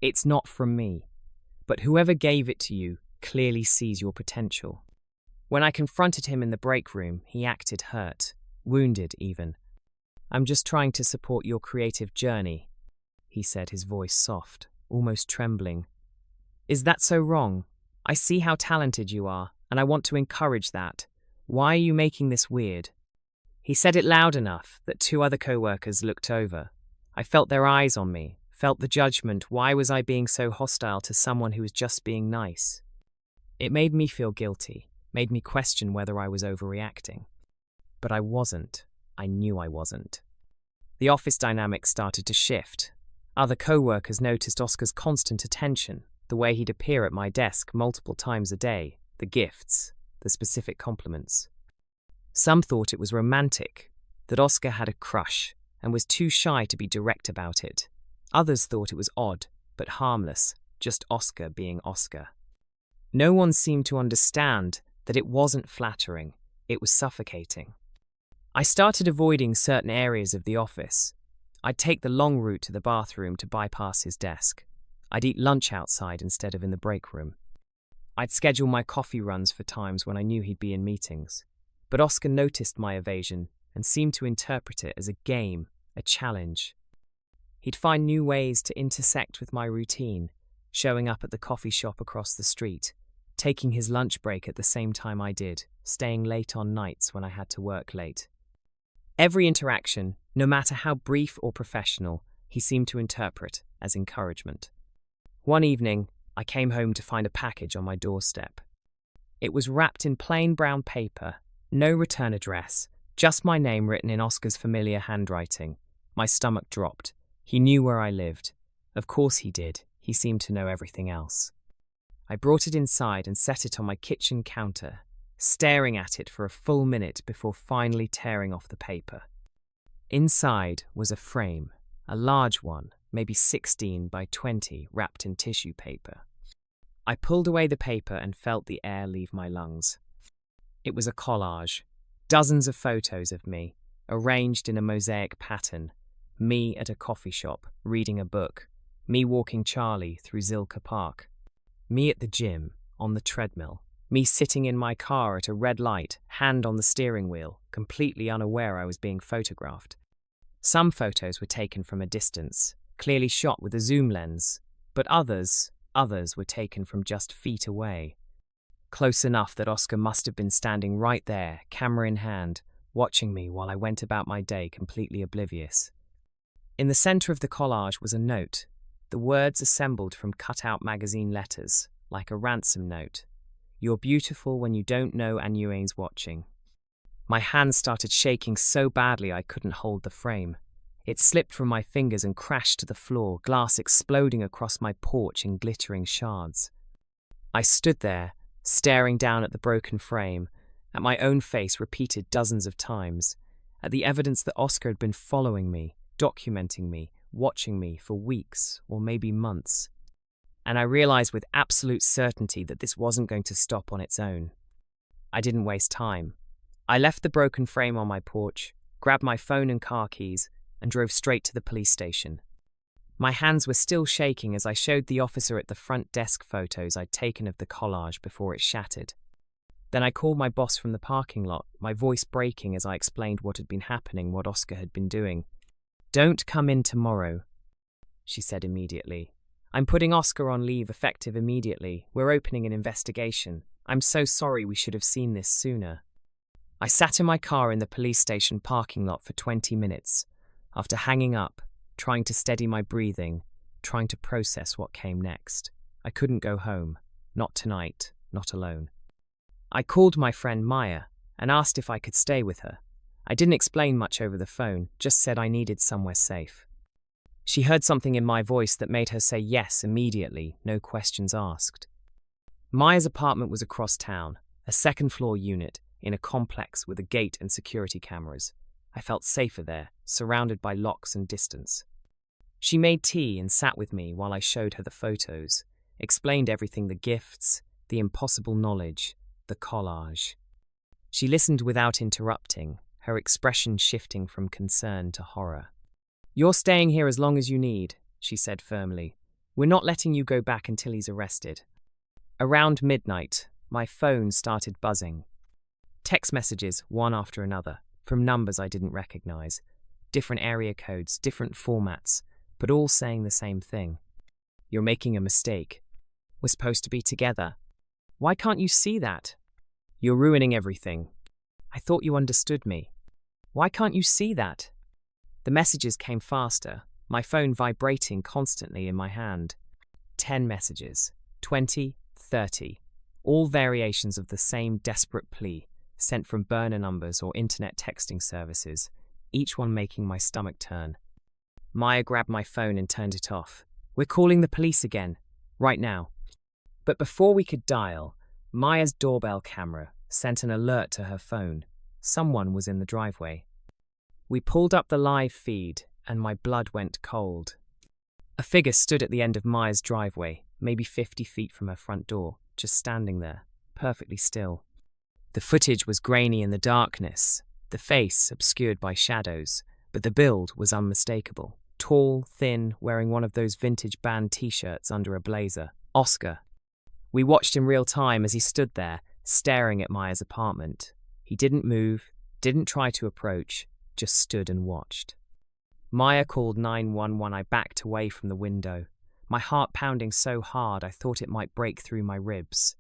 It's not from me, but whoever gave it to you clearly sees your potential. When I confronted him in the break room, he acted hurt, wounded even. I'm just trying to support your creative journey, he said, his voice soft, almost trembling. Is that so wrong? I see how talented you are, and I want to encourage that. Why are you making this weird? He said it loud enough that 2 other coworkers looked over. I felt their eyes on me, felt the judgment. Why was I being so hostile to someone who was just being nice? It made me feel guilty, made me question whether I was overreacting. But I wasn't. I knew I wasn't. The office dynamic started to shift. Other coworkers noticed Oscar's constant attention, the way he'd appear at my desk multiple times a day, the gifts, the specific compliments. Some thought it was romantic, that Oscar had a crush and was too shy to be direct about it. Others thought it was odd, but harmless, just Oscar being Oscar. No one seemed to understand that it wasn't flattering, it was suffocating. I started avoiding certain areas of the office. I'd take the long route to the bathroom to bypass his desk. I'd eat lunch outside instead of in the break room. I'd schedule my coffee runs for times when I knew he'd be in meetings. But Oscar noticed my evasion and seemed to interpret it as a game, a challenge. He'd find new ways to intersect with my routine, showing up at the coffee shop across the street, taking his lunch break at the same time I did, staying late on nights when I had to work late. Every interaction, no matter how brief or professional, he seemed to interpret as encouragement. One evening, I came home to find a package on my doorstep. It was wrapped in plain brown paper, no return address, just my name written in Oscar's familiar handwriting. My stomach dropped. He knew where I lived. Of course he did. He seemed to know everything else. I brought it inside and set it on my kitchen counter, staring at it for a full minute before finally tearing off the paper. Inside was a frame, a large one, maybe 16 by 20, wrapped in tissue paper. I pulled away the paper and felt the air leave my lungs. It was a collage, dozens of photos of me, arranged in a mosaic pattern. Me at a coffee shop, reading a book. Me walking Charlie through Zilker Park. Me at the gym, on the treadmill. Me sitting in my car at a red light, hand on the steering wheel, completely unaware I was being photographed. Some photos were taken from a distance, clearly shot with a zoom lens, but others were taken from just feet away. Close enough that Oscar must have been standing right there, camera in hand, watching me while I went about my day completely oblivious. In the center of the collage was a note, the words assembled from cut-out magazine letters, like a ransom note. You're beautiful when you don't know and you ain't watching. My hands started shaking so badly I couldn't hold the frame. It slipped from my fingers and crashed to the floor, glass exploding across my porch in glittering shards. I stood there, staring down at the broken frame, at my own face repeated dozens of times, at the evidence that Oscar had been following me, documenting me, watching me for weeks or maybe months. And I realized with absolute certainty that this wasn't going to stop on its own. I didn't waste time. I left the broken frame on my porch, grabbed my phone and car keys, and drove straight to the police station. My hands were still shaking as I showed the officer at the front desk photos I'd taken of the collage before it shattered. Then I called my boss from the parking lot, my voice breaking as I explained what had been happening, what Oscar had been doing. "Don't come in tomorrow," she said immediately. "I'm putting Oscar on leave effective immediately. We're opening an investigation. I'm so sorry, we should have seen this sooner." I sat in my car in the police station parking lot for 20 minutes. After hanging up, trying to steady my breathing, trying to process what came next. I couldn't go home. Not tonight, not alone. I called my friend Maya and asked if I could stay with her. I didn't explain much over the phone, just said I needed somewhere safe. She heard something in my voice that made her say yes immediately, no questions asked. Maya's apartment was across town, a second-floor unit in a complex with a gate and security cameras. I felt safer there, surrounded by locks and distance. She made tea and sat with me while I showed her the photos, explained everything, the gifts, the impossible knowledge, the collage. She listened without interrupting, her expression shifting from concern to horror. "You're staying here as long as you need," she said firmly. "We're not letting you go back until he's arrested." Around midnight, my phone started buzzing. Text messages, one after another, from numbers I didn't recognize. Different area codes, different formats, but all saying the same thing. "You're making a mistake. We're supposed to be together. Why can't you see that? You're ruining everything. I thought you understood me. Why can't you see that?" The messages came faster, my phone vibrating constantly in my hand. 10 messages, 20, 30, all variations of the same desperate plea, sent from burner numbers or internet texting services, each one making my stomach turn. Maya grabbed my phone and turned it off. "We're calling the police again, right now." But before we could dial, Maya's doorbell camera sent an alert to her phone. Someone was in the driveway. We pulled up the live feed, and my blood went cold. A figure stood at the end of Maya's driveway, maybe 50 feet from her front door, just standing there, perfectly still. The footage was grainy in the darkness, the face obscured by shadows, but the build was unmistakable. Tall, thin, wearing one of those vintage band t-shirts under a blazer. Oscar. We watched in real time as he stood there, staring at Maya's apartment. He didn't move, didn't try to approach, just stood and watched. Maya called 911. I backed away from the window, my heart pounding so hard I thought it might break through my ribs.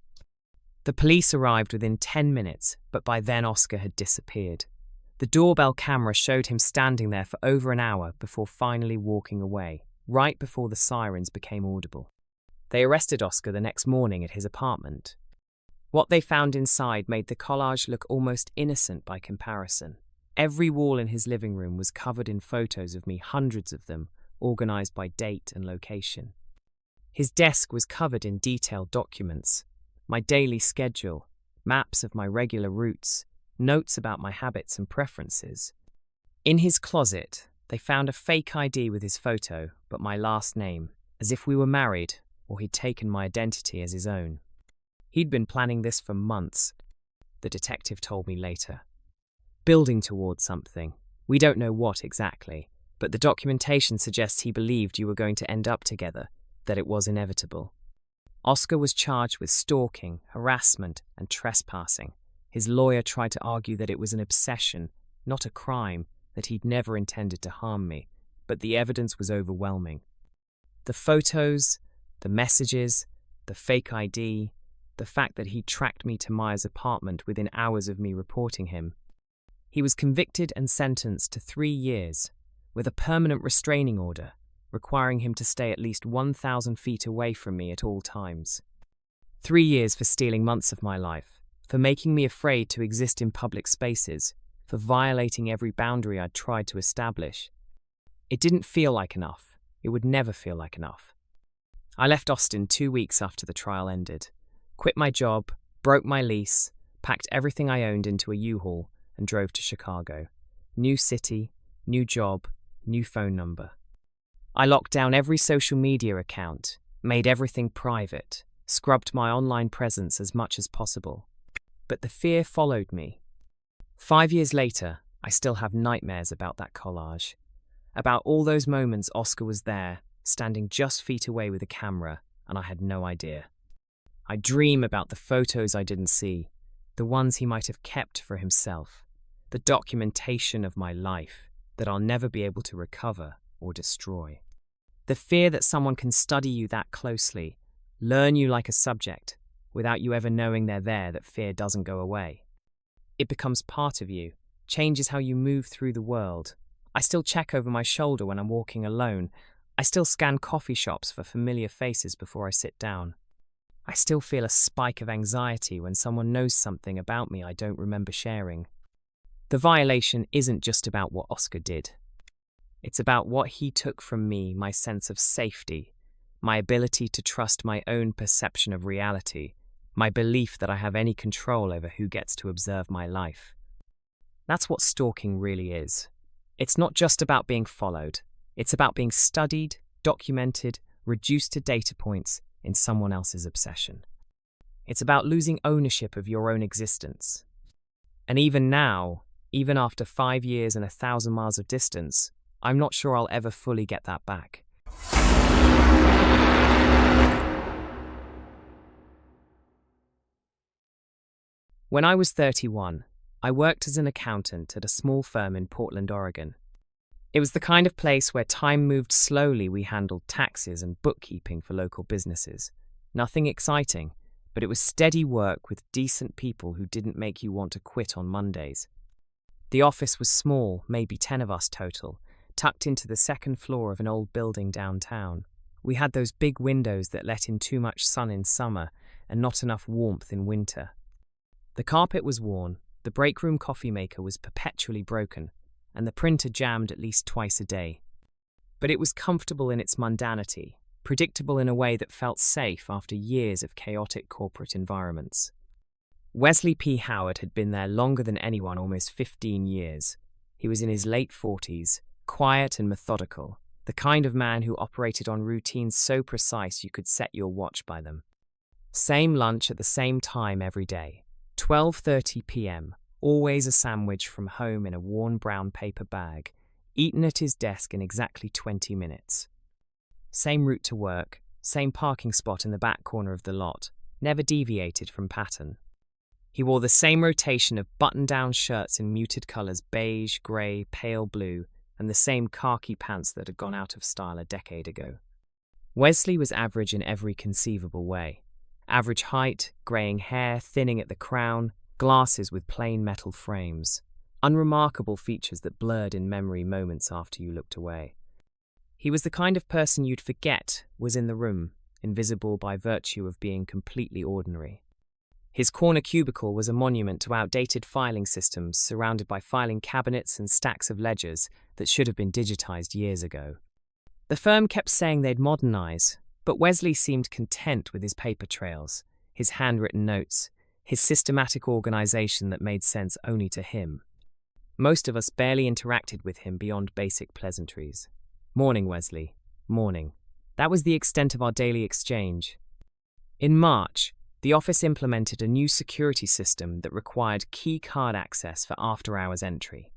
The police arrived within 10 minutes, but by then Oscar had disappeared. The doorbell camera showed him standing there for over an hour before finally walking away, right before the sirens became audible. They arrested Oscar the next morning at his apartment. What they found inside made the collage look almost innocent by comparison. Every wall in his living room was covered in photos of me, hundreds of them, organized by date and location. His desk was covered in detailed documents, my daily schedule, maps of my regular routes, notes about my habits and preferences. In his closet, they found a fake ID with his photo, but my last name, as if we were married or he'd taken my identity as his own. He'd been planning this for months, the detective told me later. Building towards something. We don't know what exactly, but the documentation suggests he believed you were going to end up together, that it was inevitable. Oscar was charged with stalking, harassment, and trespassing. His lawyer tried to argue that it was an obsession, not a crime, that he'd never intended to harm me, but the evidence was overwhelming. The photos, the messages, the fake ID, the fact that he'd tracked me to Maya's apartment within hours of me reporting him. He was convicted and sentenced to 3 years, with a permanent restraining order, requiring him to stay at least 1,000 feet away from me at all times. 3 years for stealing months of my life, for making me afraid to exist in public spaces, for violating every boundary I'd tried to establish. It didn't feel like enough. It would never feel like enough. I left Austin 2 weeks after the trial ended, quit my job, broke my lease, packed everything I owned into a U-Haul, and drove to Chicago. New city, new job, new phone number. I locked down every social media account, made everything private, scrubbed my online presence as much as possible. But the fear followed me. 5 years later, I still have nightmares about that collage. About all those moments Oscar was there, standing just feet away with a camera, and I had no idea. I dream about the photos I didn't see, the ones he might have kept for himself, the documentation of my life that I'll never be able to recover or destroy. The fear that someone can study you that closely, learn you like a subject, without you ever knowing they're there, that fear doesn't go away. It becomes part of you, changes how you move through the world. I still check over my shoulder when I'm walking alone. I still scan coffee shops for familiar faces before I sit down. I still feel a spike of anxiety when someone knows something about me I don't remember sharing. The violation isn't just about what Oscar did. It's about what he took from me, my sense of safety, my ability to trust my own perception of reality, my belief that I have any control over who gets to observe my life. That's what stalking really is. It's not just about being followed. It's about being studied, documented, reduced to data points in someone else's obsession. It's about losing ownership of your own existence. And even now, even after 5 years and 1,000 miles of distance, I'm not sure I'll ever fully get that back. When I was 31, I worked as an accountant at a small firm in Portland, Oregon. It was the kind of place where time moved slowly. We handled taxes and bookkeeping for local businesses. Nothing exciting, but it was steady work with decent people who didn't make you want to quit on Mondays. The office was small, maybe 10 of us total, tucked into the second floor of an old building downtown. We had those big windows that let in too much sun in summer and not enough warmth in winter. The carpet was worn, the break room coffee maker was perpetually broken, and the printer jammed at least twice a day. But it was comfortable in its mundanity, predictable in a way that felt safe after years of chaotic corporate environments. Wesley P. Howard had been there longer than anyone, almost 15 years. He was in his late 40s, quiet and methodical, the kind of man who operated on routines so precise you could set your watch by them. Same lunch at the same time every day, 12:30 p.m., always a sandwich from home in a worn brown paper bag, eaten at his desk in exactly 20 minutes. Same route to work, same parking spot in the back corner of the lot, never deviated from pattern. He wore the same rotation of button-down shirts in muted colours, beige, grey, pale blue, and the same khaki pants that had gone out of style a decade ago. Wesley was average in every conceivable way. Average height, greying hair, thinning at the crown, glasses with plain metal frames. Unremarkable features that blurred in memory moments after you looked away. He was the kind of person you'd forget was in the room, invisible by virtue of being completely ordinary. His corner cubicle was a monument to outdated filing systems surrounded by filing cabinets and stacks of ledgers that should have been digitized years ago. The firm kept saying they'd modernize, but Wesley seemed content with his paper trails, his handwritten notes, his systematic organization that made sense only to him. Most of us barely interacted with him beyond basic pleasantries. "Morning, Wesley. Morning." That was the extent of our daily exchange. In March, the office implemented a new security system that required key card access for after-hours entry.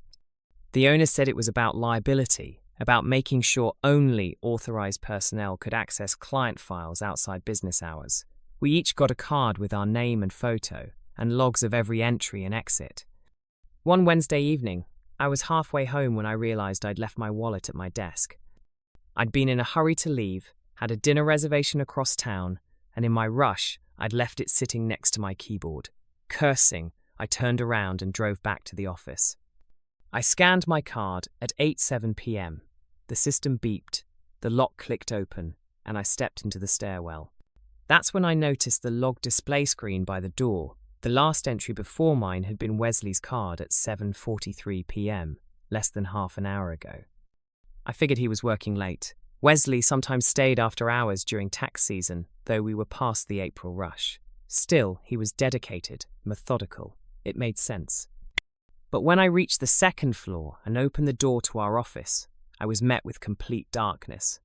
The owner said it was about liability, about making sure only authorized personnel could access client files outside business hours. We each got a card with our name and photo, and logs of every entry and exit. One Wednesday evening, I was halfway home when I realized I'd left my wallet at my desk. I'd been in a hurry to leave, had a dinner reservation across town, and in my rush, I'd left it sitting next to my keyboard. Cursing, I turned around and drove back to the office. I scanned my card at 8:07 p.m. The system beeped, the lock clicked open, and I stepped into the stairwell. That's when I noticed the log display screen by the door. The last entry before mine had been Wesley's card at 7:43 p.m., less than half an hour ago. I figured he was working late. Wesley sometimes stayed after hours during tax season, though we were past the April rush. Still, he was dedicated, methodical. It made sense. But when I reached the second floor and opened the door to our office, I was met with complete darkness.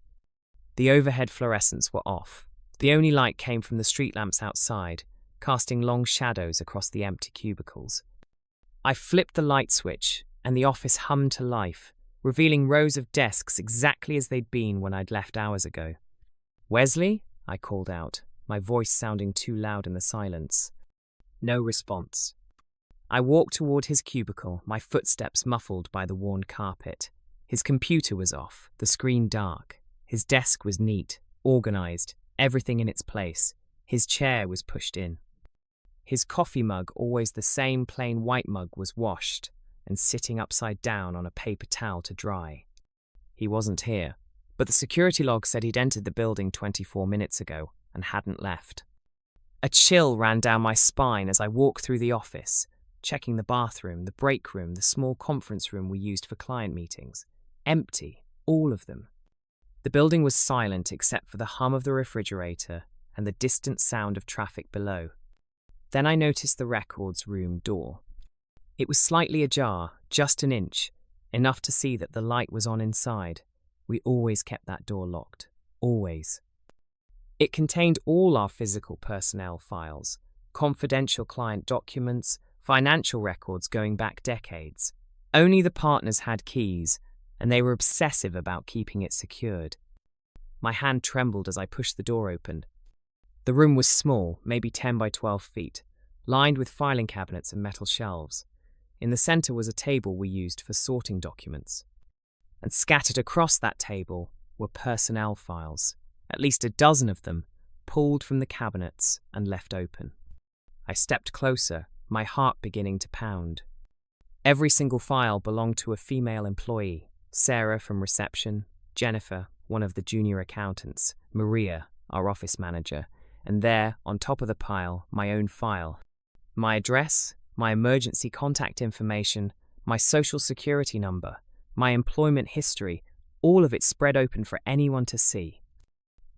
The overhead fluorescents were off. The only light came from the street lamps outside, casting long shadows across the empty cubicles. I flipped the light switch, and the office hummed to life, revealing rows of desks exactly as they'd been when I'd left hours ago. "Wesley?" I called out, my voice sounding too loud in the silence. No response. I walked toward his cubicle, my footsteps muffled by the worn carpet. His computer was off, the screen dark. His desk was neat, organized, everything in its place. His chair was pushed in. His coffee mug, always the same plain white mug, was washed and sitting upside down on a paper towel to dry. He wasn't here, but the security log said he'd entered the building 24 minutes ago and hadn't left. A chill ran down my spine as I walked through the office, checking the bathroom, the break room, the small conference room we used for client meetings. Empty, all of them. The building was silent except for the hum of the refrigerator and the distant sound of traffic below. Then I noticed the records room door. It was slightly ajar, just an inch, enough to see that the light was on inside. We always kept that door locked. Always. It contained all our physical personnel files, confidential client documents, financial records going back decades. Only the partners had keys, and they were obsessive about keeping it secured. My hand trembled as I pushed the door open. The room was small, maybe 10 by 12 feet, lined with filing cabinets and metal shelves. In the center was a table we used for sorting documents. And scattered across that table were personnel files, at least a dozen of them, pulled from the cabinets and left open. I stepped closer, my heart beginning to pound. Every single file belonged to a female employee: Sarah from reception, Jennifer, one of the junior accountants, Maria, our office manager, and there, on top of the pile, my own file. My address, my emergency contact information, my social security number, my employment history, all of it spread open for anyone to see.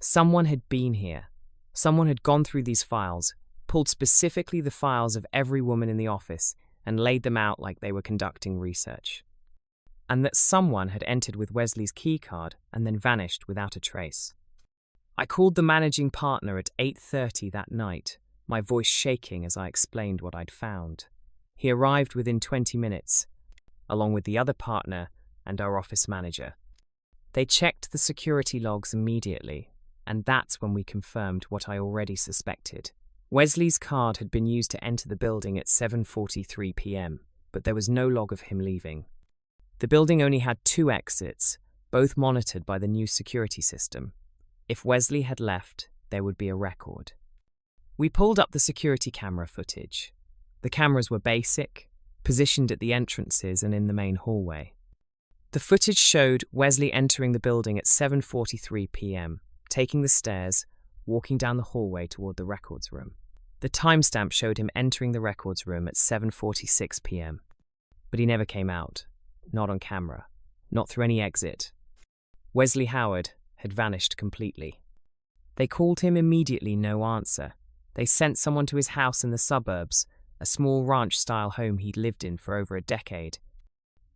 Someone had been here. Someone had gone through these files, pulled specifically the files of every woman in the office, and laid them out like they were conducting research. And that someone had entered with Wesley's keycard and then vanished without a trace. I called the managing partner at 8:30 that night, my voice shaking as I explained what I'd found. He arrived within 20 minutes, along with the other partner and our office manager. They checked the security logs immediately, and that's when we confirmed what I already suspected. Wesley's card had been used to enter the building at 7:43 p.m., but there was no log of him leaving. The building only had 2 exits, both monitored by the new security system. If Wesley had left, there would be a record. We pulled up the security camera footage. The cameras were basic, positioned at the entrances and in the main hallway. The footage showed Wesley entering the building at 7:43 p.m., taking the stairs, walking down the hallway toward the records room. The timestamp showed him entering the records room at 7:46 p.m., but he never came out, not on camera, not through any exit. Wesley Howard had vanished completely. They called him immediately, no answer. They sent someone to his house in the suburbs, a small ranch-style home he'd lived in for over a decade.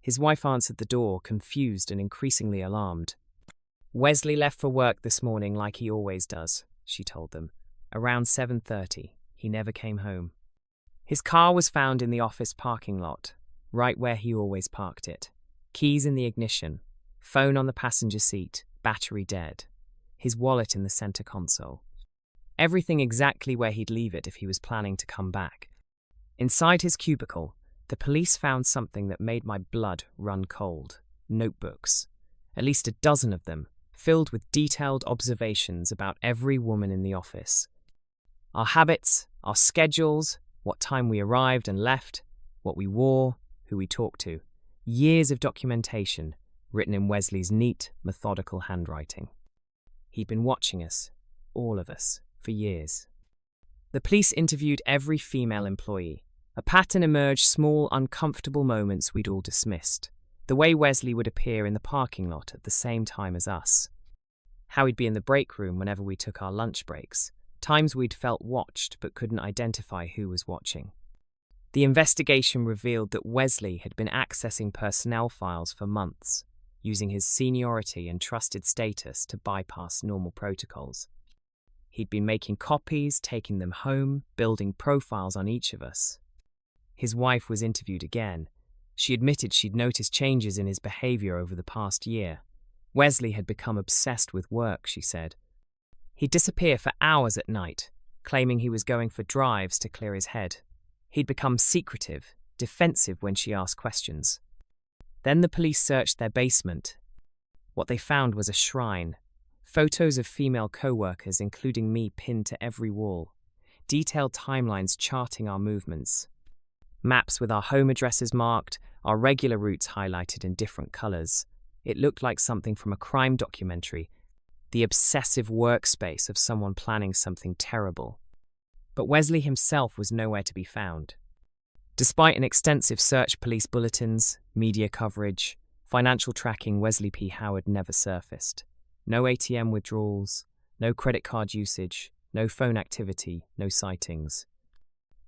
His wife answered the door, confused and increasingly alarmed. "Wesley left for work this morning like he always does," she told them. "Around 7:30. He never came home. His car was found in the office parking lot, right where he always parked it. Keys in the ignition, phone on the passenger seat, battery dead. His wallet in the center console. Everything exactly where he'd leave it if he was planning to come back." Inside his cubicle, the police found something that made my blood run cold. Notebooks. At least a dozen of them, filled with detailed observations about every woman in the office. Our habits, our schedules, what time we arrived and left, what we wore, who we talked to. Years of documentation, written in Wesley's neat, methodical handwriting. He'd been watching us, all of us, for years. The police interviewed every female employee. A pattern emerged: small, uncomfortable moments we'd all dismissed. The way Wesley would appear in the parking lot at the same time as us. How he'd be in the break room whenever we took our lunch breaks. Times we'd felt watched but couldn't identify who was watching. The investigation revealed that Wesley had been accessing personnel files for months, using his seniority and trusted status to bypass normal protocols. He'd been making copies, taking them home, building profiles on each of us. His wife was interviewed again. She admitted she'd noticed changes in his behavior over the past year. Wesley had become obsessed with work, she said. He'd disappear for hours at night, claiming he was going for drives to clear his head. He'd become secretive, defensive when she asked questions. Then the police searched their basement. What they found was a shrine. Photos of female coworkers, including me, pinned to every wall. Detailed timelines charting our movements. Maps with our home addresses marked, our regular routes highlighted in different colors. It looked like something from a crime documentary, the obsessive workspace of someone planning something terrible. But Wesley himself was nowhere to be found. Despite an extensive search, police bulletins, media coverage, financial tracking, Wesley P. Howard never surfaced. No ATM withdrawals, no credit card usage, no phone activity, no sightings.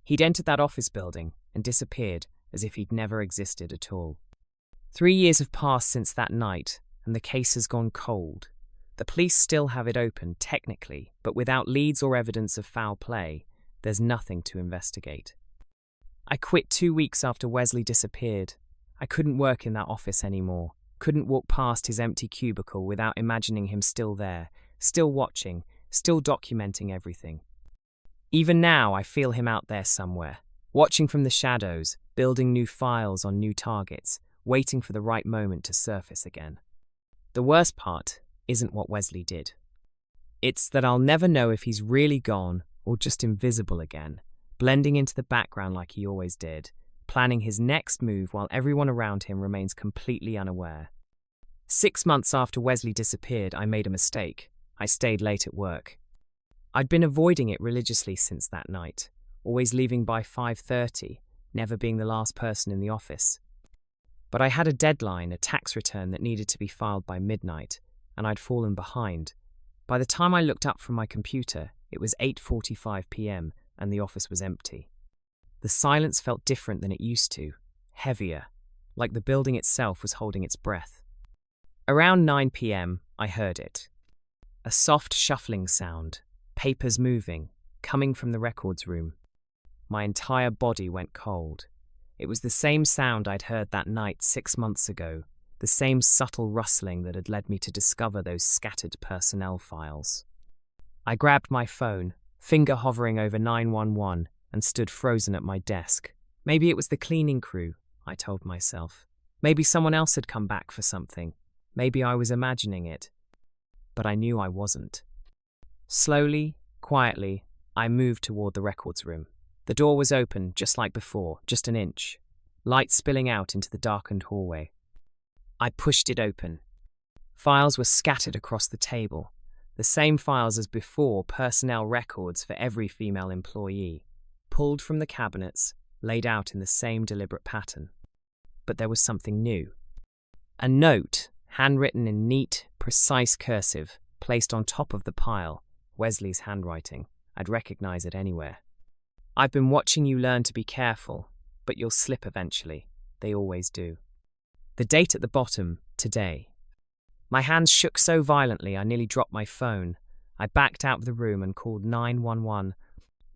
He'd entered that office building and disappeared as if he'd never existed at all. 3 years have passed since that night, and the case has gone cold. The police still have it open, technically, but without leads or evidence of foul play, there's nothing to investigate. I quit 2 weeks after Wesley disappeared. I couldn't work in that office anymore. Couldn't walk past his empty cubicle without imagining him still there, still watching, still documenting everything. Even now, I feel him out there somewhere, watching from the shadows, building new files on new targets, waiting for the right moment to surface again. The worst part isn't what Wesley did. It's that I'll never know if he's really gone or just invisible again, blending into the background like he always did, planning his next move while everyone around him remains completely unaware. 6 months after Wesley disappeared, I made a mistake. I stayed late at work. I'd been avoiding it religiously since that night, always leaving by 5:30, never being the last person in the office. But I had a deadline, a tax return that needed to be filed by midnight, and I'd fallen behind. By the time I looked up from my computer, it was 8:45 p.m. and the office was empty. The silence felt different than it used to, heavier, like the building itself was holding its breath. Around 9 p.m., I heard it. A soft shuffling sound, papers moving, coming from the records room. My entire body went cold. It was the same sound I'd heard that night 6 months ago, the same subtle rustling that had led me to discover those scattered personnel files. I grabbed my phone, finger hovering over 911, and stood frozen at my desk. Maybe it was the cleaning crew, I told myself. Maybe someone else had come back for something. Maybe I was imagining it. But I knew I wasn't. Slowly, quietly, I moved toward the records room. The door was open, just like before, just an inch. Light spilling out into the darkened hallway. I pushed it open. Files were scattered across the table. The same files as before, personnel records for every female employee, pulled from the cabinets, laid out in the same deliberate pattern. But there was something new. A note, handwritten in neat, precise cursive, placed on top of the pile, Wesley's handwriting. I'd recognize it anywhere. I've been watching you learn to be careful, but you'll slip eventually. They always do. The date at the bottom, today. My hands shook so violently I nearly dropped my phone. I backed out of the room and called 911,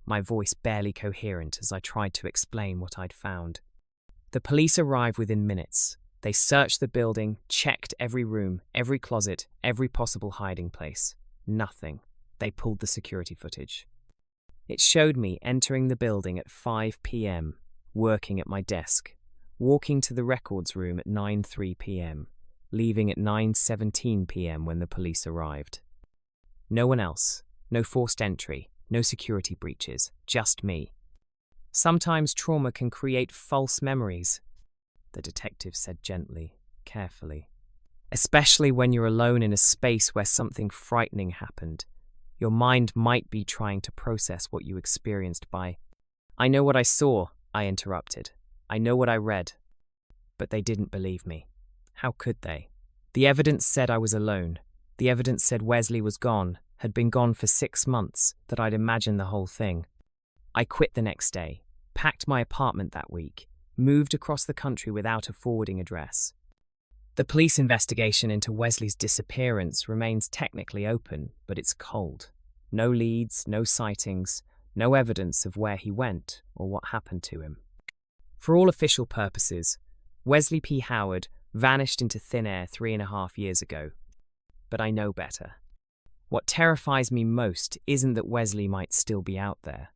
my voice barely coherent as I tried to explain what I'd found. The police arrived within minutes. They searched the building, checked every room, every closet, every possible hiding place. Nothing. They pulled the security footage. It showed me entering the building at 5 p.m., working at my desk, walking to the records room at 9:03 p.m., leaving at 9:17 p.m. when the police arrived. No one else, no forced entry, no security breaches, just me. Sometimes trauma can create false memories, the detective said gently, carefully. Especially when you're alone in a space where something frightening happened. Your mind might be trying to process what you experienced by... I know what I saw, I interrupted. I know what I read. But they didn't believe me. How could they? The evidence said I was alone. The evidence said Wesley was gone, had been gone for 6 months, that I'd imagined the whole thing. I quit the next day, packed my apartment that week, moved across the country without a forwarding address. The police investigation into Wesley's disappearance remains technically open, but it's cold. No leads, no sightings, no evidence of where he went or what happened to him. For all official purposes, Wesley P. Howard vanished into thin air 3.5 years ago. But I know better. What terrifies me most isn't that Wesley might still be out there.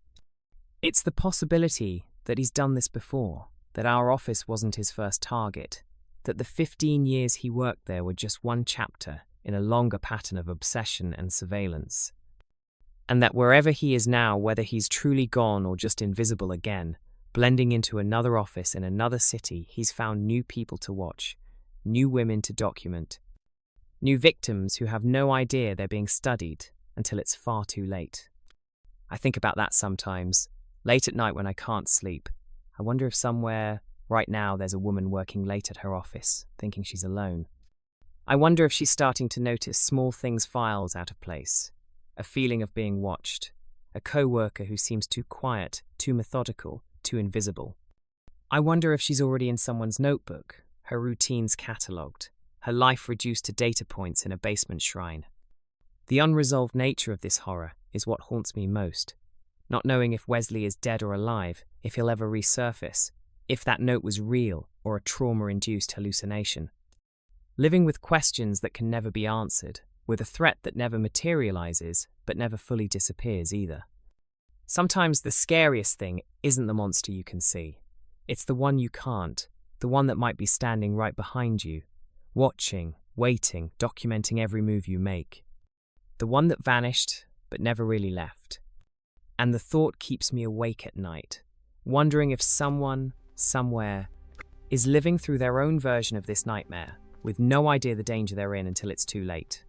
It's the possibility that he's done this before, that our office wasn't his first target, that the 15 years he worked there were just one chapter in a longer pattern of obsession and surveillance. And that wherever he is now, whether he's truly gone or just invisible again, blending into another office in another city, he's found new people to watch, new women to document, new victims who have no idea they're being studied until it's far too late. I think about that sometimes, late at night when I can't sleep. I wonder if somewhere right now there's a woman working late at her office, thinking she's alone. I wonder if she's starting to notice small things, files out of place, a feeling of being watched, a coworker who seems too quiet, too methodical, too invisible. I wonder if she's already in someone's notebook, her routines catalogued, her life reduced to data points in a basement shrine. The unresolved nature of this horror is what haunts me most, not knowing if Wesley is dead or alive, if he'll ever resurface, if that note was real or a trauma-induced hallucination. Living with questions that can never be answered, with a threat that never materializes but never fully disappears either. Sometimes the scariest thing isn't the monster you can see. It's the one you can't, the one that might be standing right behind you, watching, waiting, documenting every move you make. The one that vanished but never really left. And the thought keeps me awake at night, wondering if someone, somewhere, is living through their own version of this nightmare, with no idea the danger they're in until it's too late.